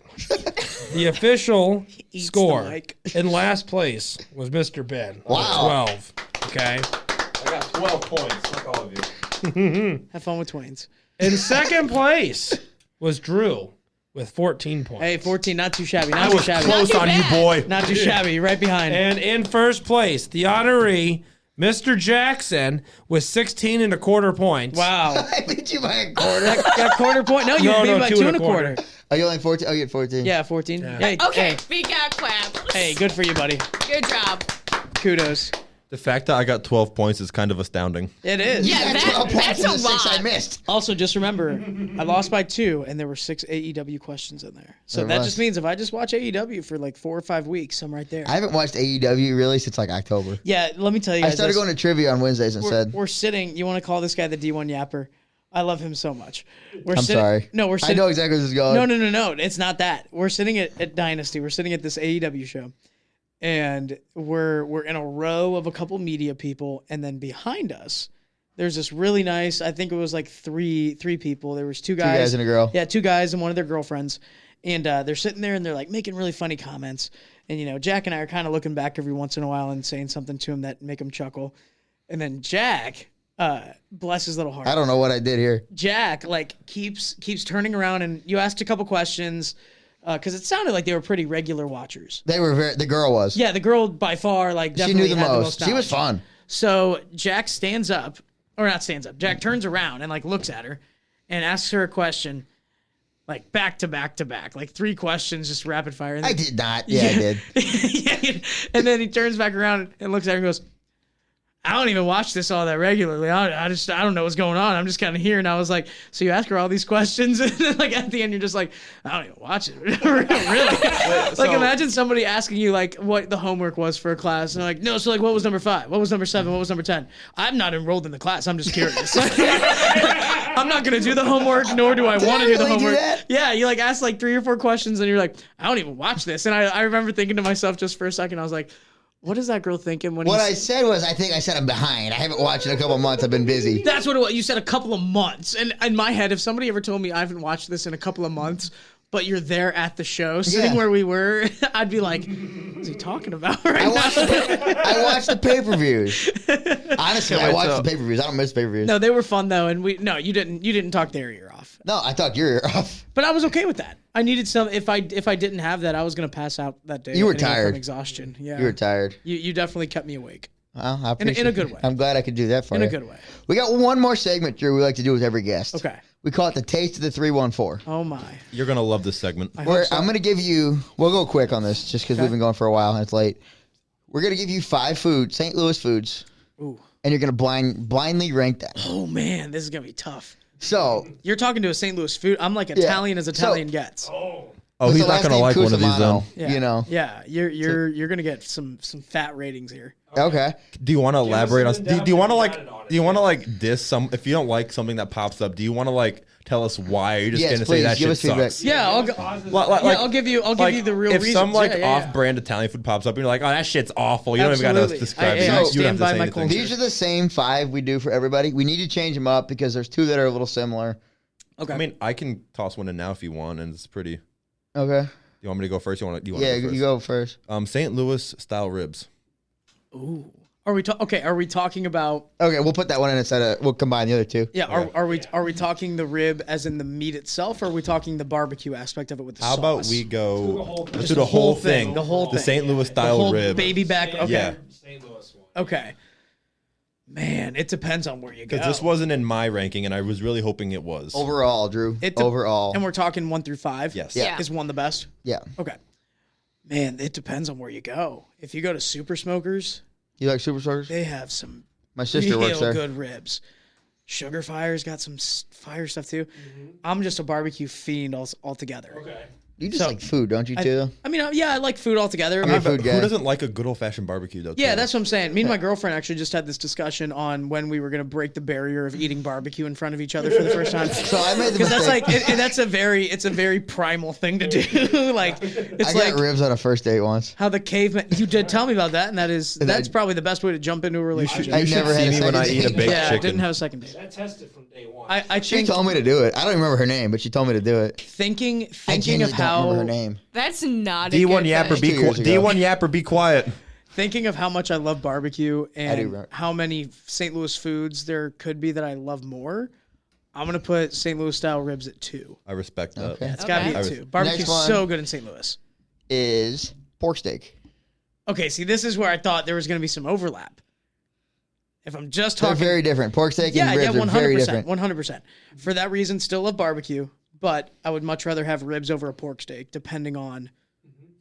Eats the score mic. in last place was Mr. Ben. with Wow. 12. Okay. I got 12 points, like all of you. Have fun with Twains. In second place was Drew with 14 points. Hey, 14, not too shabby. I Not too was shabby. close too on you, bad. boy. Not too shabby. Right behind. And in first place, the honoree, Mr. Jackson, with 16 and a quarter points. Wow. I beat you by a quarter. Got quarter point. No, you No, beat no, me by 2 and a quarter. Are you only 14? Oh, you had 14. Yeah, 14. Hey, Okay, hey, we got clap. hey, good for you, buddy. Good job. Kudos. The fact that I got 12 points is kind of astounding. It is. Yeah, I had that- 12 points that's in the a 6 I lot. missed. Also, just remember, I lost by 2, and there were 6 AEW questions in there. So There that was. just means if I just watch AEW for like 4 or 5 weeks, I'm right there. I haven't watched AEW really since like October. Yeah, let me tell you I guys. started this. going to trivia on Wednesdays instead. We're sitting. You want to call this guy the D1 Yapper? I love him so much. I'm sorry. No, we're I sitting. know exactly where this is going. No. It's not that. We're sitting at Dynasty. We're sitting at this AEW show, and we're in a row of a couple media people, and then behind us, there's this really nice. I think it was like three people. There was two guys. 2 guys and a girl. Yeah, 2 guys and one of their girlfriends, and they're sitting there and they're like making really funny comments. And Jack and I are kind of looking back every once in a while and saying something to him that make him chuckle. And then Jack, bless his little heart. I don't know what I did here. Jack like keeps turning around, and you asked a couple questions because it sounded like they were pretty regular watchers. They were the girl was. Yeah, the girl by far like She definitely knew the had most. She was knowledge. fun. So Jack stands up, or not stands up. Jack turns around and like looks at her, and asks her a question, like back to back to back, like 3 questions, just rapid fire. And I then- did not. Yeah, I did. Yeah, and then he turns back around and looks at her and goes, I don't even watch this all that regularly. I don't know what's going on. I'm just kind of here. And I was like, so you ask her all these questions, and then like at the end you're just like, I don't even watch it. Really? Like imagine somebody asking you like what the homework was for a class, and they're like, no. So like, what was number 5? What was number 7? What was number 10? I'm not enrolled in the class. I'm just curious. I'm not gonna do the homework, nor do I want to do the really do homework. that? Yeah, you like ask like 3 or 4 questions, and you're like, I don't even watch this. And I remember thinking to myself just for a second, I was like, what is that girl thinking when What I he's... said was, I think I said I'm behind. I haven't watched it in a couple of months. I've been busy. That's what it was. You said a couple of months. And in my head, if somebody ever told me I haven't watched this in a couple of months, but you're there at the show, sitting Yeah. where we were, I'd be like, what's he talking about right I now? watched the pay-per-views. Honestly, I watched so- the pay-per-views. I don't miss pay-per-views. No, they were fun though, and you didn't talk their ear off. No, I talked your ear off. But I was okay with that. I needed some. If I didn't have that, I was gonna pass out that day. You were anyway tired. from exhaustion. Yeah, You were tired. You definitely kept me awake Well, I in appreciate a good way. I'm glad I could do that for in you. a good way. We got one more segment, Drew, we like to do with every guest. Okay. We call it the Taste of the 314. Oh my. You're going to love this segment. Where I'm going to give you, we'll go quick on this just because we've been going for a while and it's late. We're going to give you 5 foods, St. Louis foods, Ooh. and you're going to blindly rank them. Oh man, this is gonna be tough. So, You're talking to a St. Louis food. I'm like Italian as Italian gets. Oh, with he's the not last going to name like one of these then. Cusumano, Yeah. you know. Yeah, you're gonna get some fat ratings here. Okay. Do you want to elaborate on? some Do you want to like? depth on it. Do you want to like diss some? If you don't like something that pops up, do you want to like tell us why? Or you're just Yes, going to say please, that give shit us feedback. sucks. Yeah, I'll go. I'll give you the real if reasons. some like Yeah, yeah, yeah. off-brand Italian food pops up, and you're like, "Oh, that shit's awful." You don't even got to Absolutely. describe it. I You don't have stand to by say my anything. culture. These are the same 5 we do for everybody. We need to change them up because there's 2 that are a little similar. Okay. I mean, I can toss one in now if you want, and it's pretty. Okay. You want me to go first? You want to? Yeah, go first? you go first. St. Louis style ribs. Ooh. Are we talking about? Okay, we'll put that one in instead of, we'll combine the other 2. Yeah. Okay. Are we talking the rib as in the meat itself, or are we talking the barbecue aspect of it with the How sauce? about we go? Let's Just do the whole thing. The whole thing. St. Louis The style whole rib. baby back? Okay. Yeah. St. Louis one. Okay. Man, it depends on where you go. Because this wasn't in my ranking, and I was really hoping it was. Overall, Drew. It Overall. And we're talking 1 through 5. Yes. Yeah. Is 1 the best? Yeah. Okay. Man, it depends on where you go. If you go to Super Smokers, You like Super Smokers? they have some My sister real works there. good ribs. Sugar Fire's got some fire stuff too. I'm just a barbecue fiend altogether. Okay. You just So- like food, don't you, too? though? I mean, yeah, I like food altogether. I'm a food guy. Who doesn't like a good old fashioned barbecue though? Yeah, too? that's what I'm saying. Me and my girlfriend actually just had this discussion on when we were going to break the barrier of eating barbecue in front of each other for the first time. So I made the Because mistake. that's like, that's a very primal thing to do. Like, it's I like got ribs on a first date once. how the caveman. You did tell me about that, and that's probably the best way to jump into a relationship. I never had see a me when I second eat a date. baked yeah, chicken. didn't have a second date. I tested from day one. I She think told me to do it. I don't remember her name, but she told me to do it. thinking I of genuinely don't remember her how name. That's not a D1 good Yapper, thing. be 2 years ago. D1 Yapper, be quiet. thinking of how much I love barbecue do and remember. how many St. Louis foods there could be that I love more. I'm gonna put St. Louis style ribs at 2. I respect that. Okay. It's gotta be Okay. at 2. Barbecue's Next one. so good in St. Louis. Is pork steak. Okay, see, this is where I thought there was gonna be some overlap. If I'm just They're talking, very different. Pork steak yeah, and yeah, ribs are very 100%, different. 100%. For that reason, still love barbecue, but I would much rather have ribs over a pork steak, depending on.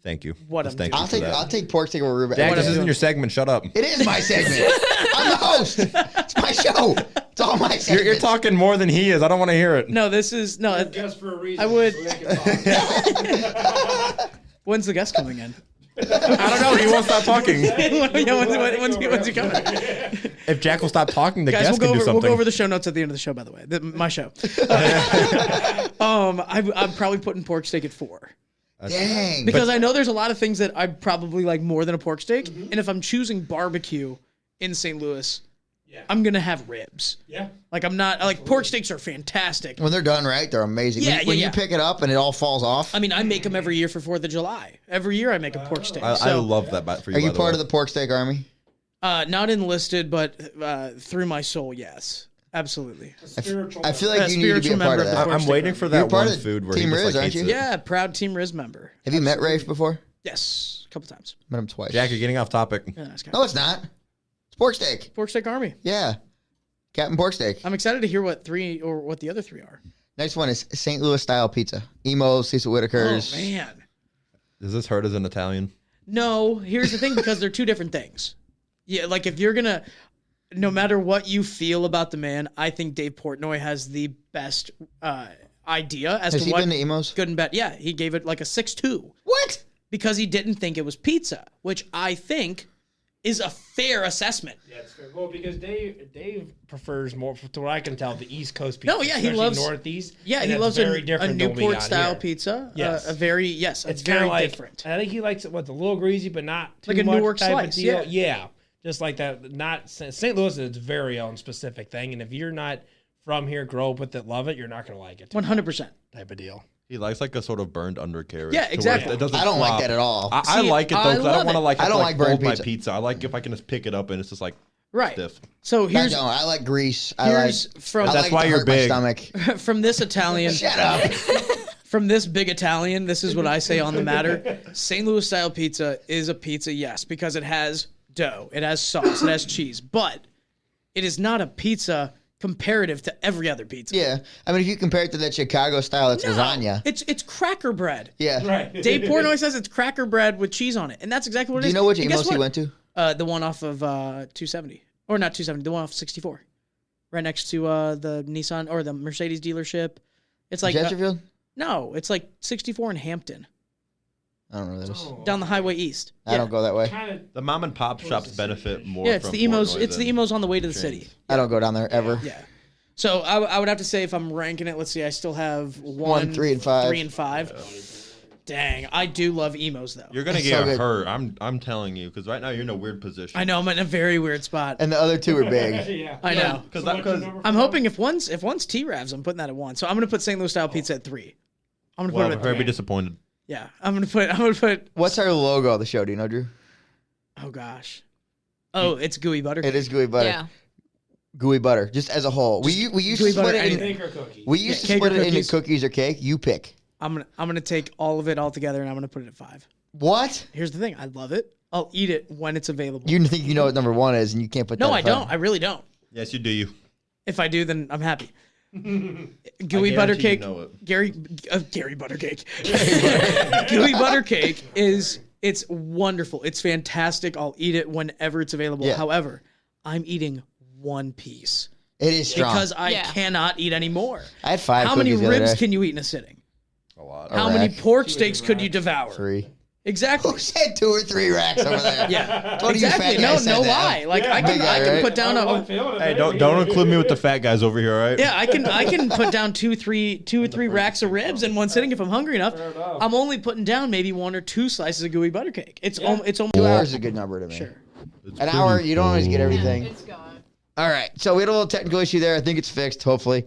Thank you. What Just I'm thank doing. you for that. I'll take pork steak over rib. Jack, what this I'm isn't doing. your segment. Shut up. It is my segment. I'm the host. It's my show. It's all my segments. You're talking more than he is. I don't want to hear it. No, this is no. Just for a reason. I would- so they can talk. When's the guest coming in? I don't know. He won't stop talking. yeah, when's he coming? If Jack will stop talking, the Guys, guest can do we'll something. go over the show notes at the end of the show. By the way, my show. I'm probably putting pork steak at 4 Dang. because I know there's a lot of things that I probably like more than a pork steak, and if I'm choosing barbecue in St. Louis, Yeah. I'm gonna have ribs. Yeah. Like I'm not like pork steaks are fantastic. When they're done right, they're amazing. Yeah, when yeah. you pick it up and it all falls off. I mean, I make them every year for 4th of July. Every year I make a pork steak. I So, love that for you. Are you by part way. of the pork steak army? not enlisted, but through my soul, yes, absolutely. Spiritual. I feel like Yeah, you need to be a spiritual part member of of the that. pork I'm steak waiting army. for You're that part one of food where Team he just Riz, like aren't hates you? it. Yeah, proud Team Riz member. Have you met Rafe before? Yes, a couple times. Met him twice. Jack, you're getting off topic. Yeah, nice guy. No, it's not. It's pork steak. Pork steak army. Yeah. Captain Pork Steak. I'm excited to hear what the other 3 are. Next one is St. Louis style pizza. Emos, Cecil Whitaker's. Oh man. Does this hurt as an Italian? No, here's the thing, because they're 2 different things. Yeah, like if you're gonna, no matter what you feel about the man, I think Dave Portnoy has the best idea as Has to he what been to Emos? good and bad. Yeah, he gave it like a 6.2 What? because he didn't think it was pizza, which I think is a fair assessment. Yeah, it's fair. Well, because Dave prefers more, to what I can tell, the East Coast pizza. No, yeah, he especially loves Northeast. Yeah, and he that's loves very a different than what we Newport got style here. pizza. Yes. It's It's very kind of like different. I think he likes it. What's a little greasy, but not too Like a much Newark type slice, of deal. yeah. Just like that. Not St. Louis is its very own specific thing, and if you're not from here, grow up with it, love it, you're not gonna like it. 100%. Type of deal. He likes like a sort of burned undercarriage. Yeah, to where exactly. It doesn't I don't like flop. that at all. I See, like it though, I because I love don't want to it. like. I have don't to, like burnt fold my pizza. pizza. I like if I can just pick it up and it's just like Right. stiff. So I here's don't. I like grease. here's from I That's like why to you're hurt big. my stomach. from this Italian. Shut up. From this big Italian, this is what I say on the matter. St. Louis style pizza is a pizza, yes, because it has dough, it has sauce, it has cheese, but it is not a pizza comparative to every other pizza. Yeah. I mean, if you compare it to that Chicago style, it's No, lasagna. It's cracker bread. Yeah. Right. Dave Portnoy says it's cracker bread with cheese on it, and that's exactly what it Do is. you know which And guess Emos he what? went to? The one off of 270, or not 270, the one off 64, right next to the Nissan or the Mercedes dealership. It's like Chesterfield? no, it's like 64 in Hampton, I don't know what that is. down the Highway East. I don't go that way. Kind of. The mom and pop shops benefit more. Yeah, it's from the emos. Portnoy It's the than emos on the way to the chains. city. I don't go down there ever. Yeah. So I would have to say if I'm ranking it, let's see, I still have 1, 3, and 5. 3 and 5. Dang, I do love emos though. You're gonna That's get so good. hurt. I'm telling you, because right now you're in a weird position. I know I'm in a very weird spot. And the other 2 are big. Yeah. I know. Because So what's your number I'm four? hoping if one's T-Ravs, I'm putting that at 1. So I'm gonna put St. Louis style pizza at 3. I'm gonna Well, put it I'm at very 3. disappointed. Yeah, I'm gonna put. What's our logo of the show? Do you know, Drew? Oh gosh. Oh, it's gooey butter. It is gooey butter. Yeah. Gooey butter, just as a whole. We used gooey to split butter, it in. Cake or cookie? We used to cake or split it into cookies. cookies or cake. You pick. I'm gonna take all of it all together and I'm gonna put it at 5. What? Here's the thing, I love it. I'll eat it when it's available. You think you know what number 1 is, and you can't put that. No, I in front don't. of I really don't. Yes, you do. You. If I do, then I'm happy. Gooey I butter guarantee cake. You know it. Gary butter cake. Gooey butter cake is It's wonderful. It's fantastic. I'll eat it whenever it's available. Yeah. However, I'm eating one piece It is strong. because I cannot eat any more. I had 5 How many cookies the other ribs day. can you eat in a sitting? A lot. How rack. many pork steaks could you devour? 3. Exactly. Who said 2 or 3 racks over there? Yeah. What do you Exactly. fat No, guys said no that? lie. Like I Big guy, can right? put down a Hey, don't include me with the fat guys over here, all right? yeah, I can put down two or three racks of ribs in one sitting if I'm hungry enough. I'm only putting down maybe 1 or 2 slices of gooey butter cake. It's almost 2 hours is a good number to me. Sure. An hour, you don't always get everything. It's gone. All right, so we had a little technical issue there. I think it's fixed, hopefully.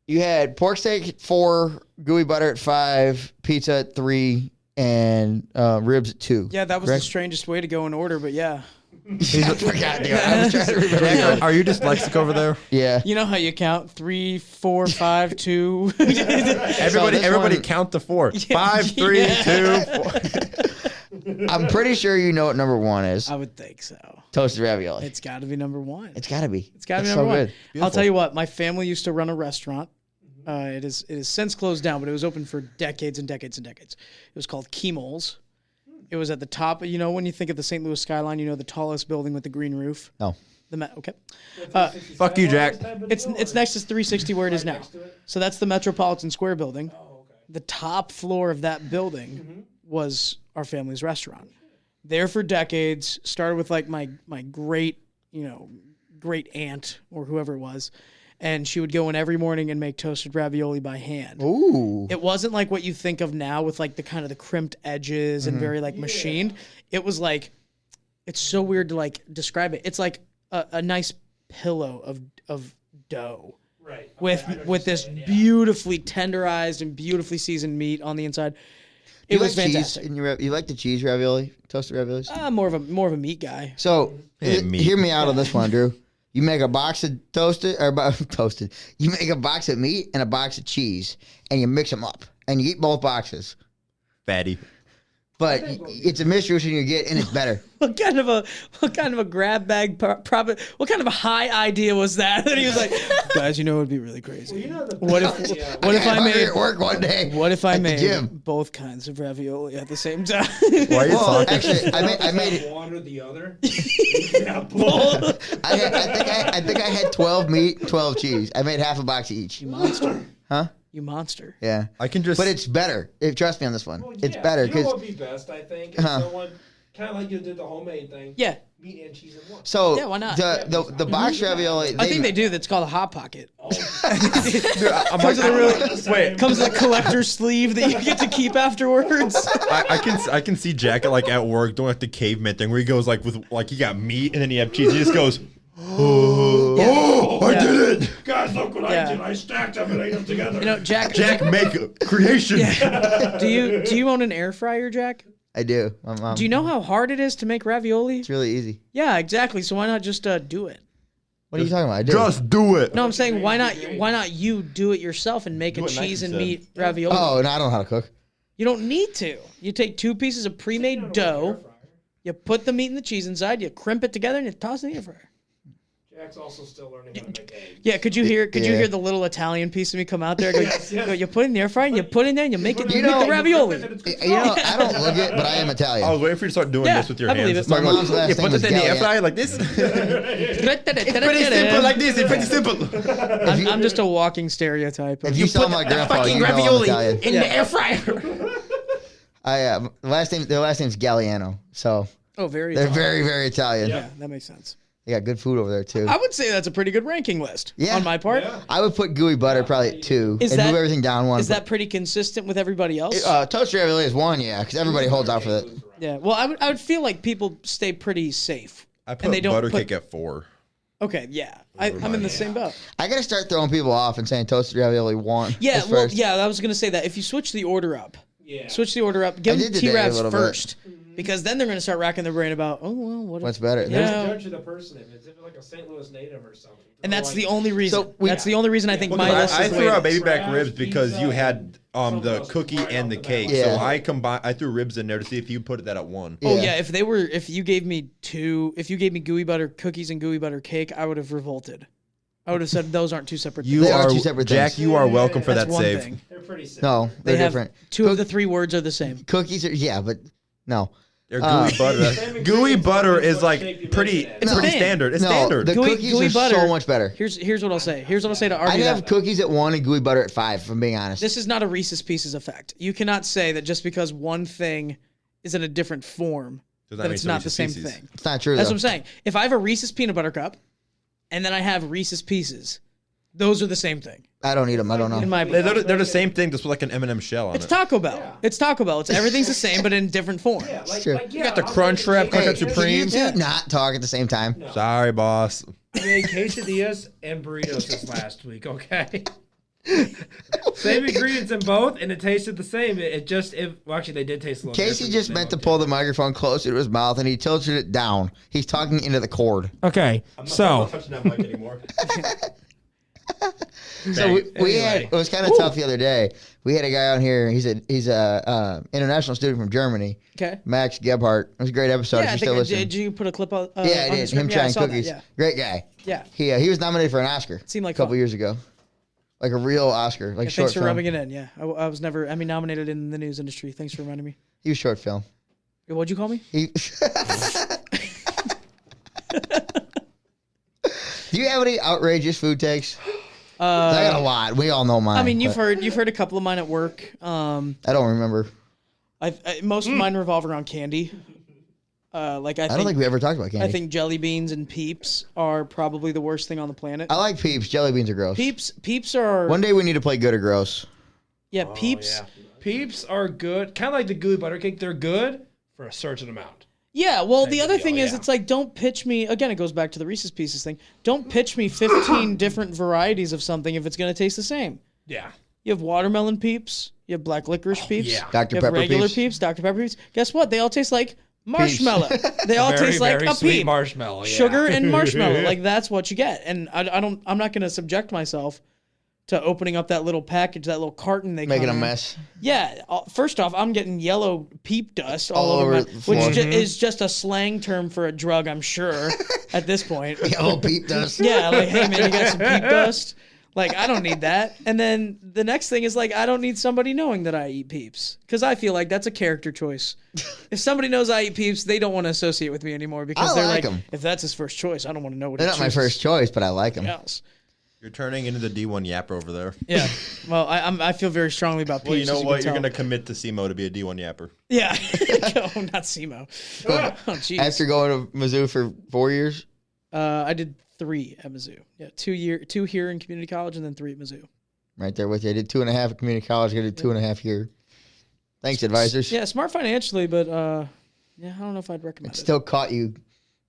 You had pork steak at 4, gooey butter at 5, pizza at 3, and ribs at 2. Yeah, that was Correct? the strangest way to go in order, but yeah. I forgot, dude. I was trying to remember. Jack, are you dyslexic over there? Yeah. You know how you count 3, 4, 5, 2. Everybody one- count to 4. 5, 3, 2, 4. I'm pretty sure you know what number 1 is. I would think so. Toasted ravioli. It's got to be number 1. It's got to be. It's got to be It's number so 1. good. I'll tell you what. My family used to run a restaurant. It is since closed down, but it was open for decades and decades and decades. It was called Keemol's. It was at the top. You know, when you think of the St. Louis skyline, you know the tallest building with the green roof. No. Okay. Fuck you, Jack. It's next to 360 where it is now. So that's the Metropolitan Square building. The top floor of that building was our family's restaurant. There for decades. Started with like my great aunt or whoever it was, and she would go in every morning and make toasted ravioli by hand. Ooh. It wasn't like what you think of now with like the kind of the crimped edges and very like machined. It was like, it's so weird to like describe it. It's like a nice pillow of dough. Right. With this beautifully tenderized and beautifully seasoned meat on the inside. You It was like cheese fantastic. in your, you like the cheese ravioli, toasted raviolis? More of a meat guy. So, meat. hear me out on this one, Drew. You make a box of toasted. You make a box of meat and a box of cheese, and you mix them up, and you eat both boxes. Fatty. But it's a mystery which one you get, and it's better. What kind of a grab bag what kind of a high idea was that? And he was like, guys, you know it would be really crazy. What if I made at work one day? What if I at the made gym? both kinds of ravioli at the same time? Why are you Well, talking? actually, I made it. One or the other. I think I had 12 meat, 12 cheese. I made half a box of each. You monster. Huh? You monster. Yeah. I can just. But it's better. Trust me on this one. It's better You know what because would be best, I think? If someone, kind of like you did the homemade thing. Yeah. Meat and cheese in one. so Yeah, why not? the box ravioli. I think they do. That's called a hot pocket. I'm like, wait. Comes with a collector's sleeve that you get to keep afterwards. I can see Jack at work doing like the caveman thing where he goes like with like you got meat and then you have cheese. He just goes, I did it. Guys, look what Yeah. I did. I stacked them and ate them together. You know, Jack. Jack make creation. Do you own an air fryer, Jack? I do. My mom. Do you know how hard it is to make ravioli? It's really easy. Yeah, exactly. So why not just do it? What are you talking about? I do. Just do it. No, I'm saying why not you do it yourself and make a Do what cheese Nike and said. meat ravioli? Oh, no, I don't know how to cook. You don't need to. You take 2 pieces of pre-made dough, you put the meat and the cheese inside, you crimp it together, and you toss it in the air fryer. Jack's also still learning how to make eggs. Yeah, could you hear Yeah. the little Italian piece of me come out there? Go, Yes. go, you put it in the air fryer, and you put it in there, and you make it. You know- make the ravioli. You know, I don't look it, but I am Italian. I was waiting for you to start doing Yeah, this with your I believe hands. it. My mom's last You name put was it in the air Galliano. fryer like this. It's pretty simple like this. It's pretty simple. I'm just a walking stereotype. If you saw my grandpa, you know I'm Italian. in the air fryer. Their last name's Galliano, so Oh, very. they're Italian. very, very Italian. Yeah, that makes sense. They got good food over there too. I would say that's a pretty good ranking list Yeah. on my part. Yeah. I would put gooey butter probably at 2 Is and that- move everything down 1. Is that pretty consistent with everybody else? toasted ravioli is 1? Yeah, because everybody holds out for that. Yeah. Well, I would feel like people stay pretty safe. I And put they don't butter put- cake at 4. Okay. Yeah. I'm in the same boat. I gotta start throwing people off and saying toasted ravioli 1. Yeah. is Well, first. yeah. I was gonna say that if you switch the order up, Yeah. give them did today a T-Ravs little bit. first, because then they're gonna start racking their brain about, oh well, what What's better? Yeah. There's a judge of the person. If it's like a St. Louis native or something. And that's the only reason. So we- that's the only reason I think Well, my list I is the threw way out it is. baby back Trash, ribs because pizza, you had something the else cookie right and off the the cake. bat. Yeah. So I threw ribs in there to see if you put that at 1. Oh Yeah. yeah, if you gave me gooey butter cookies and gooey butter cake, I would have revolted. I would have said those aren't 2 separate You things. They are are 2 separate Jack. things. You are welcome for That's that one save. thing. They're pretty simple. No, They they're have different. 2 of the 3 words are the same. Cookies are but No. They're gooey butter. Same Gooey ingredients, butter that's is what like shape you pretty. make it in. It's No. pretty standard. It's No, standard. the Gooey- cookies gooey are butter- so much better. Here's what I'll say. Here's what I'll say to I'd argue have that. cookies at 1 and gooey butter at 5, if I'm being honest. This is not a Reese's Pieces effect. You cannot say that just because one thing is in a different form Does that mean it's a not the Reese's same Pieces? thing. It's not true, That's though. what I'm saying. If I have a Reese's peanut butter cup and then I have Reese's Pieces, those are the same thing. I don't eat them. I don't In know. my They're, book. they're the same thing, just with like an M&M shell on It's it. Taco Bell. Yeah. It's Taco Bell. It's everything's the same but in different form. Yeah, true. You got the Crunch Wrap, Crunch Wrap Can you Supreme. two not talk at the same time? No. Sorry, boss. I made quesadillas and burritos this last week, okay? Same ingredients in both, and it tasted the same. Well, actually, they did taste a little Casey different, just but they meant to looked pull the microphone closer to his mouth, and he tilted it down. He's talking into the cord. Okay, I'm so not touching that mic anymore. So we had Anyway. it was kind of tough the other day. We had a guy on here. He's a international student from Germany, Okay. Max Gebhardt. It was a great episode. Yeah, if I you think still listen. did you put a clip on? Yeah, I on the did. screen? Him Yeah, I trying saw that, cookies. yeah. Great guy. Yeah. He was nominated for an Oscar. Seemed like a couple fun. years ago, like a real Oscar, like Yeah, short thanks for film. rubbing it in. Yeah, I was never. I mean, nominated in the news industry. Thanks for reminding me. He was short film. What'd you call me? He. Do you have any outrageous food takes? I got a lot. We all know mine. I mean, you've but heard a couple of mine at work. I don't remember. Most of mine revolve around candy. I I don't think we ever talked about candy. I think jelly beans and Peeps are probably the worst thing on the planet. I like Peeps. Jelly beans are gross. Peeps are One day we need to play good or gross. yeah. Peeps. yeah. Peeps are good, kind of like the gooey butter cake. They're good for a certain amount. Yeah, well, the Type of other deal, thing is, yeah. it's like, don't pitch me, again, it goes back to the Reese's Pieces thing. Don't pitch me 15 different varieties of something if it's going to taste the same. Yeah. You have watermelon Peeps, you have black licorice Peeps, yeah. Dr. you have Pepper regular Peeps. Peeps, Dr. Pepper Peeps. Guess what? They all taste like marshmallow. They all Very, taste like very a sweet peep. marshmallow. Yeah. Sugar and marshmallow. Like, that's what you get. And I'm not going to subject myself to opening up that little package, that little carton they Making come a in. mess. Yeah. First off, I'm getting yellow peep dust all, All over over my, the floor. which is just a slang term for a drug, I'm sure, at this point. Yellow peep dust. Yeah, like, hey man, you got some peep dust? Like, I don't need that. And then the next thing is like, I don't need somebody knowing that I eat Peeps, because I feel like that's a character choice. If somebody knows I eat Peeps, they don't want to associate with me anymore because I they're like like, 'em. if that's his first choice, I don't want to know what They're he not my chooses first choice, but I like them. else. You're turning into the D1 yapper over there. Yeah. Well, I feel very strongly about Peeps. Well, you know as what? can You're tell. going to commit to SEMO to be a D1 yapper. Yeah. Oh, not SEMO. Oh, jeez. After going to Mizzou for 4 years, I did 3 at Mizzou. Yeah, 2 here in community college and then 3 at Mizzou. right there with you. I did 2.5 at community college. I did 2.5 here. Thanks, advisors. Yeah, smart financially, but yeah, I don't know if I'd recommend it. Still caught you.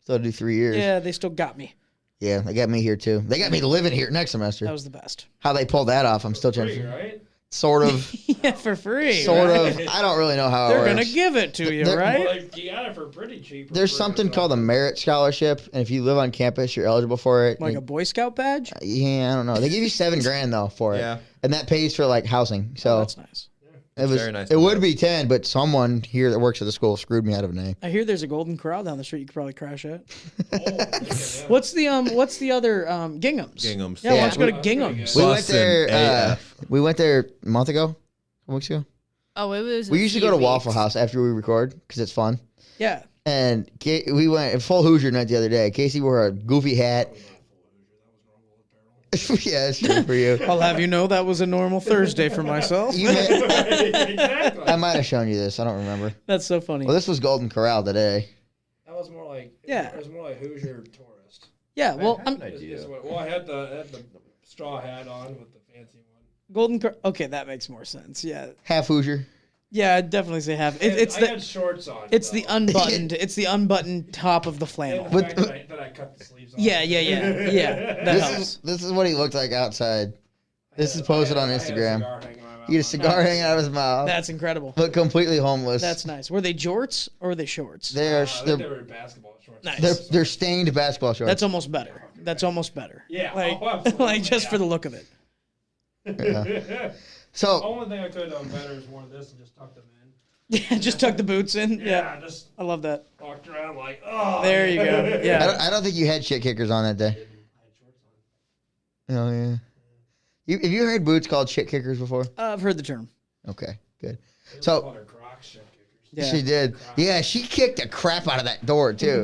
Still do 3 years. Yeah, they still got me. Yeah, they got me here too. They got me living here next semester. That was the best. How they pulled that off, I'm still trying Free, to. right? Sort of. Yeah, for free. Sort right? of. I don't really know how They're it gonna works. give it to you, They're- right? Like, you got it for pretty cheap. or There's free, something so. called a merit scholarship, and if you live on campus, you're eligible for it. Like a And- Boy Scout badge? yeah, I don't know. They give you $7,000 though for it, Yeah. and that pays for like housing. Oh, So that's nice. it was. very nice It to would know. be 10, but someone here that works at the school screwed me out of a name. I hear there's a Golden Corral down the street you could probably crash at. Oh, look at that. What's the other Gingham's? Gingham's. Yeah, why Yeah, don't you go to that's pretty Gingham's? good. We went Bussin' there. AF. We went there a month ago, a couple weeks ago. Oh, it was. We a usually few go to weeks. Waffle House after we record because it's fun. Yeah. And we went full Hoosier night the other day. Casey wore a goofy hat. Yeah, that's true for you. I'll have you know that was a normal Thursday for myself. You may- Exactly. I might have shown you this. I don't remember. That's so funny. Well, this was Golden Corral today. That was more like Yeah. It was more like Hoosier tourist. Yeah, well, I had I'm an idea. Well, I had the straw hat on with the fancy one. Golden Corral. Okay, that makes more sense. Yeah. Half Hoosier. Yeah, I'd definitely say half. I had shorts on. It's the though. unbuttoned. It's the unbuttoned top of the And flannel. the fact that I cut the sleeves off. Yeah. That This helps. is what he looked like outside. This is posted on I had a Instagram. cigar hanging in my mouth. He had a cigar hanging out of his mouth, That's incredible. but completely homeless. That's nice. Were they jorts or were they shorts? They're I think they they're, were basketball shorts. Nice. they're stained basketball shorts. That's almost better. That's almost better. Yeah, Like, oh, absolutely, like just yeah. for the look of it. Yeah. The So only thing I could have done better is worn this and just tucked them in. Yeah, just tuck the boots in. Yeah. Just I love that. walked around like, oh. There you go. Yeah. I don't think you had shit kickers on that day. I had shorts on. Oh yeah. Have you heard boots called shit kickers before? I've heard the term. Okay, good. They So- call her Crocs shit kickers. Yeah. She did. Yeah, she kicked the crap out of that door, too.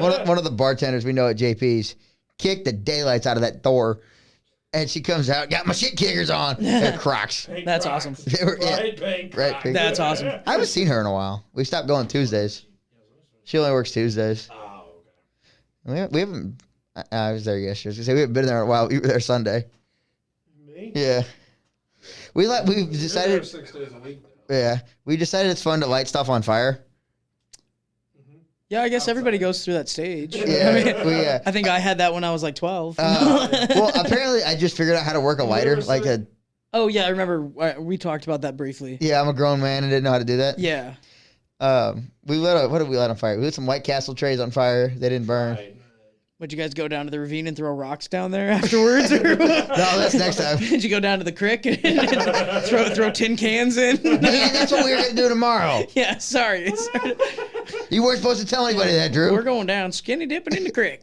One of the bartenders we know at JP's kicked the daylights out of that door. And she comes out, got my shit kickers on. They're Crocs. That's awesome. They were, Right, pink. That's awesome. I haven't seen her in a while. We stopped going Tuesdays. She only works Tuesdays. Oh, okay. We haven't. I was there yesterday. I was gonna say we haven't been there in a while. We were there Sunday. Me? Yeah. We decided. You're there 6 days a week. Yeah, we decided it's fun to light stuff on fire. Yeah, I guess everybody goes through that stage. Yeah, I mean, I think I had that when I was like 12. well, apparently I just figured out how to work a lighter. Like a Oh yeah, I remember we talked about that briefly. yeah, I'm a grown man and didn't know how to do that. Yeah. We lit what did we light on fire? We lit some White Castle trays on fire. They didn't burn. Right. Would you guys go down to the ravine and throw rocks down there afterwards? Or No, that's next time. did you go down to the creek and throw tin cans in? Man, that's what we were gonna do tomorrow. Yeah, sorry. You weren't supposed to tell anybody that, Drew. We're going down skinny dipping in the creek.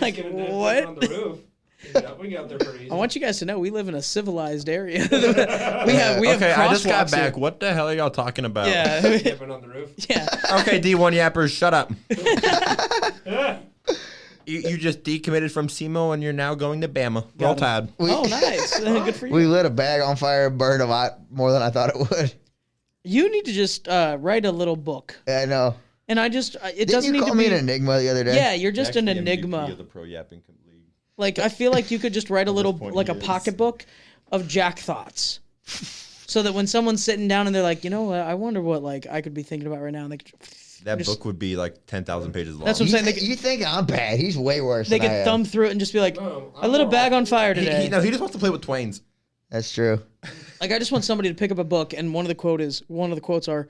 Like Get a nest what? On the roof. Yeah, we got there pretty easy. I want you guys to know we live in a civilized area. we have Okay, I just got crosswalks back. here. What the hell are y'all talking about? Yeah. Dipping on the roof. Yeah. Okay, D1 yappers, shut up. You just decommitted from SEMO and you're now going to Bama. Roll Tide. Oh, nice. Good for you. We lit a bag on fire, burned a lot more than I thought it would. You need to just write a little book. Yeah, I know. And I just, it Didn't doesn't you need call to me be. an enigma the other day? Yeah, you're just an Actually, MVP enigma. of the Pro Yapping League. Like, I feel like you could just write a little, point like a he is. pocketbook of Jack thoughts. So that when someone's sitting down and they're like, you know what, I wonder what, like, I could be thinking about right now. And they could, That just- book would be like 10,000 pages long. That's what I'm saying. They You think I'm bad? He's way worse. they than I could am. thumb through it and just be like, No, I lit a bag on fire he, today. he, no, he just wants to play with Twains. That's true. Like, I just want somebody to pick up a book, and one of the quotes are,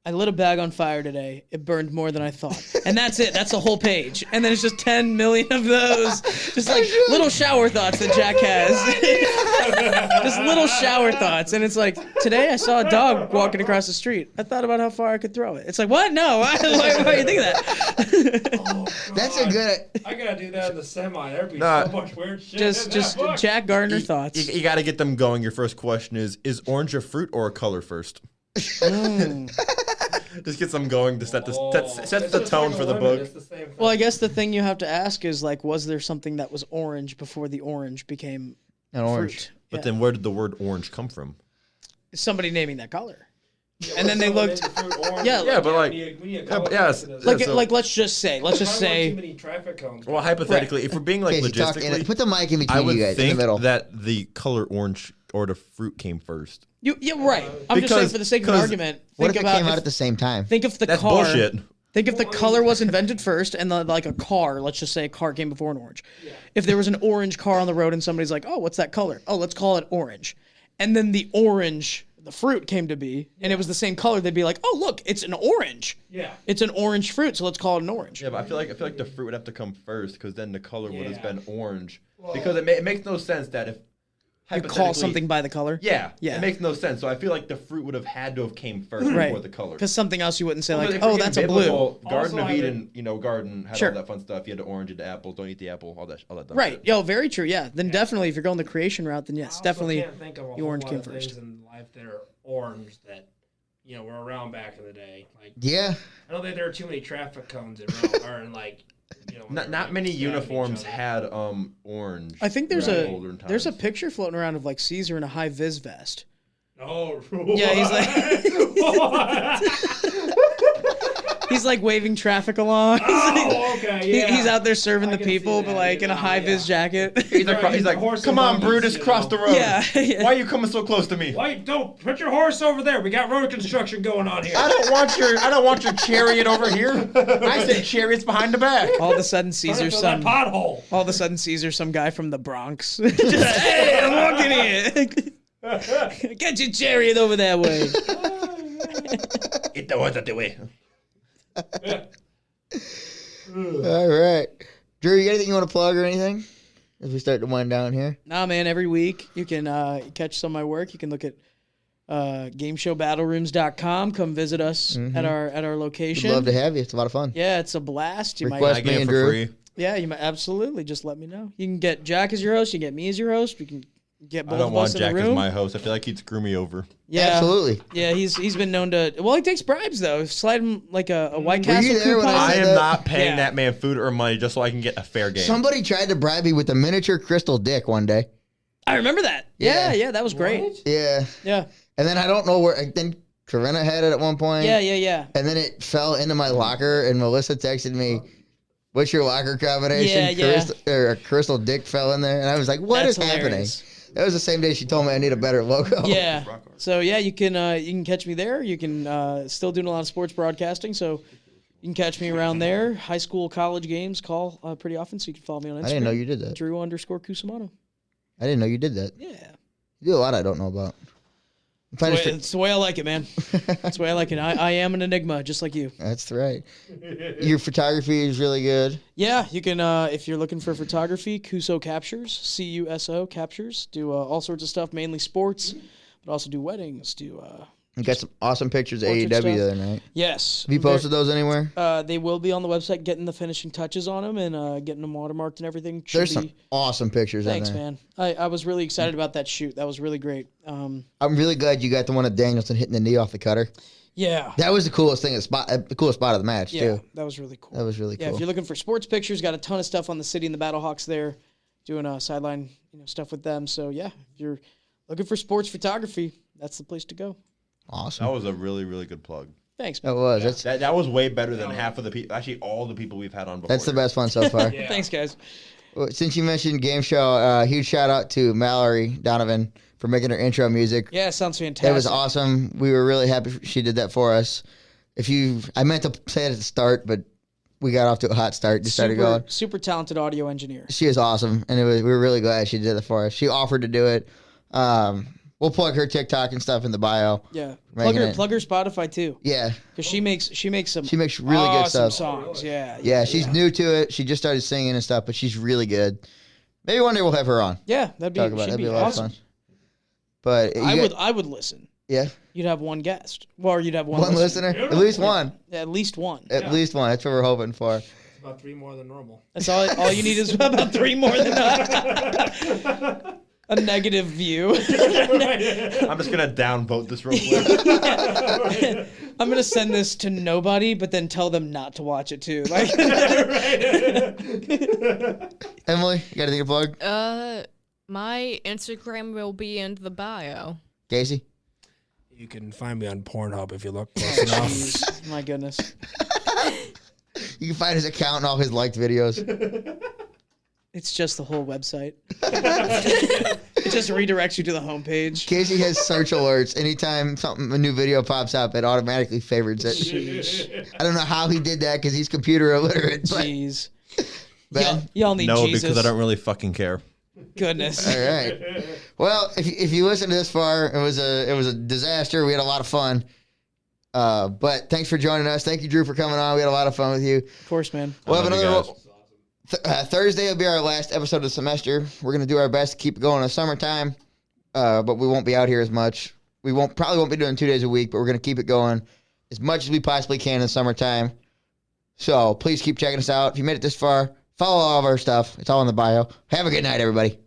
I lit a bag on fire today. It burned more than I thought. And that's it. That's the whole page. And then it's just 10 million of those. Just like little shower thoughts that Jack has. Just little shower thoughts. And it's like, today I saw a dog walking across the street. I thought about how far I could throw it. It's like, what? No. Why are you thinking that? Oh, That's a good. I gotta do that in the semi. There'd be Nah. so much weird shit. just in that book. Jack Gardner thoughts. You got to get them going. Your first question is orange a fruit or a color first? Just gets them going to set sets the tone for the book. Well, I guess the thing you have to ask is, like, was there something that was orange before the orange became An orange. fruit? But Yeah. then where did the word orange come from? Somebody naming that color. And then they looked. Yeah, Yeah, but like, yes, Like let's just say too say many traffic cones. well, hypothetically, if we're being like Okay, so talk logistically, put the mic in I between would you guys in the think middle. that the color orange or the fruit came first. you're right. I'm just saying Because- for the sake of an because- argument, What think if it about came out at the same time? think if the That's car bullshit. Think if the color was invented first and like a car, let's just say a car came before an orange. If there was an orange car on the road and somebody's like, "Oh, what's that color?" "Oh, let's call it orange." And then the fruit came to be, and it was the same color, they'd be like, "Oh, look, it's an orange. Yeah. It's an orange fruit, so let's call it an orange." Yeah, but I feel like the fruit would have to come first because then the color would have Yeah. been orange. Because it makes no sense that if You call hypothetically- something by the color. Yeah, Yeah. it makes no sense. So I feel like the fruit would have had to have came first Right. before the color. Because something else you wouldn't say Well, like, if we're "Oh, getting that's a blue." biblical, Garden Also, of I Eden, garden had Sure. all that fun stuff. You had the orange, you had the apple. Don't eat the apple. All that dumb Right. shit. Yo, very true. Yeah. Then definitely, if you're going the creation route, then yes, I also definitely can't think of a the whole orange lot came of first. things in life that are orange that were around back in the day. Like Yeah. I don't think there are too many traffic cones around, or like when Not, they're, not like, many stabbing each uniforms other. had orange. I think there's in older there's a times. picture floating around of like Caesar in a high vis vest. Oh, Yeah, he's like. He's like waving traffic along. Oh, okay, yeah. He's out there serving I the can see people, that, but like in a yeah, high vis jacket. He's Right, like, horse come and on, buggies, Brutus, cross the road. Yeah, yeah. Why are you coming so close to me? Wait, don't put your horse over there. We got road construction going on here. I don't want your chariot over here. I said chariots behind the back. All of a sudden, Trying to Caesar's fill that some. pothole. All of a sudden, Caesar's some guy from the Bronx. Just, hey, I'm walking here. Get your chariot over that way. Get the horse out the way. All right. Drew, you got anything you want to plug or anything? As we start to wind down here. Nah, man. Every week you can catch some of my work. You can look at gameshowbattlerooms.com. Come visit us at our location. We'd love to have you. It's a lot of fun. Yeah, it's a blast. You Request might. me I get and it for Drew. free. Yeah, you might absolutely just let me know. You can get Jack as your host. You can get me as your host. We can Get I both don't of want us in Jack the as room. my host. I feel like he'd screw me over. Yeah, Absolutely. Yeah, he's been known to. Well, he takes bribes though. Slide him like a White Were you Castle there when coupon. I I said am that? not paying Yeah. that man food or money just so I can get a fair game. Somebody tried to bribe me with a miniature crystal dick one day. I remember that. Yeah. Yeah, that was great. Yeah. Yeah, And then I don't know where. Then Corinna had it at one point. yeah. And then it fell into my locker, and Melissa texted me, "What's your locker combination?" Yeah. A crystal dick fell in there, and I was like, "What is That's hilarious. happening?" That was the same day she told me I need a better logo. Yeah. So yeah, you can catch me there. You can still doing a lot of sports broadcasting, so you can catch me around there. High school, college games call pretty often, so you can follow me on Instagram. I didn't know you did that. Drew_Cusumano. I didn't know you did that. Yeah. You do a lot I don't know about. It's the way I like it, man. That's the way I like it. I am an enigma, just like you. That's right. Your photography is really good. Yeah, you can, if you're looking for photography, Cuso Captures, C-U-S-O Captures. Do all sorts of stuff, mainly sports, but also do weddings, You got some awesome pictures of Portrait AEW stuff. the other night. Yes. Have you posted those anywhere? They will be on the website, getting the finishing touches on them and getting them watermarked and everything. Should There's be- some awesome pictures Thanks, in there. man. I was really excited about that shoot. That was really great. I'm really glad you got the one of Danielson hitting the knee off the cutter. Yeah. That was the coolest thing, the coolest spot of the match, Yeah, too. that was really cool. That was really Yeah, cool. if you're looking for sports pictures, got a ton of stuff on the City and the Battlehawks there, doing sideline stuff with them. So yeah, if you're looking for sports photography, that's the place to go. Awesome. That was a really, really good plug. Thanks, That man. was. That was way better than half of the people, actually all the people we've had on before. That's the best one so far. Thanks, guys. Well, since you mentioned game show, huge shout out to Mallory Donovan for making her intro music. Yeah, it sounds fantastic. It was awesome. We were really happy she did that for us. I meant to say it at the start, but we got off to a hot start. Just started going. Super talented audio engineer. She is awesome, and we were really glad she did it for us. She offered to do it. We'll plug her TikTok and stuff in the bio. Yeah, Making plug her Spotify too, Yeah, because she makes some. she makes really good awesome stuff. songs. Yeah, Yeah, she's new to it. She just started singing and stuff, but she's really good. Maybe one day we'll have her on. Yeah, that'd be Talk about it. she'd That'd be be a lot awesome. of fun. But I would listen. Yeah, You'd have one guest, or you'd have one listener, at least one, Yeah, at least one. at least one. That's what we're hoping for. It's about 3 more than normal. That's all you need is about 3 more than a negative view. I'm just going to downvote this real quick. I'm gonna send this to nobody, but then tell them not to watch it too. Like, Emily, you got anything to plug? My Instagram will be in the bio. Casey? You can find me on Pornhub if you look close enough. Jeez, my goodness, You can find his account and all his liked videos. it's just the whole website. It just redirects you to the homepage. Casey has search alerts. Anytime a new video pops up, it automatically favorites it. Jeez, I don't know how he did that because he's computer illiterate. But jeez. Ben? Y'all need No, Jesus. because I don't really fucking care. Goodness. All right. Well, if you listen to this far, it was a disaster. We had a lot of fun. But thanks for joining us. Thank you, Drew, for coming on. We had a lot of fun with you. Of course, man. We'll have love you another. guys. Thursday will be our last episode of the semester. We're gonna do our best to keep it going in the summertime, but we won't be out here as much. We probably won't be doing 2 days a week, but we're gonna keep it going as much as we possibly can in the summertime. So please keep checking us out. If you made it this far, follow all of our stuff. It's all in the bio. Have a good night, everybody.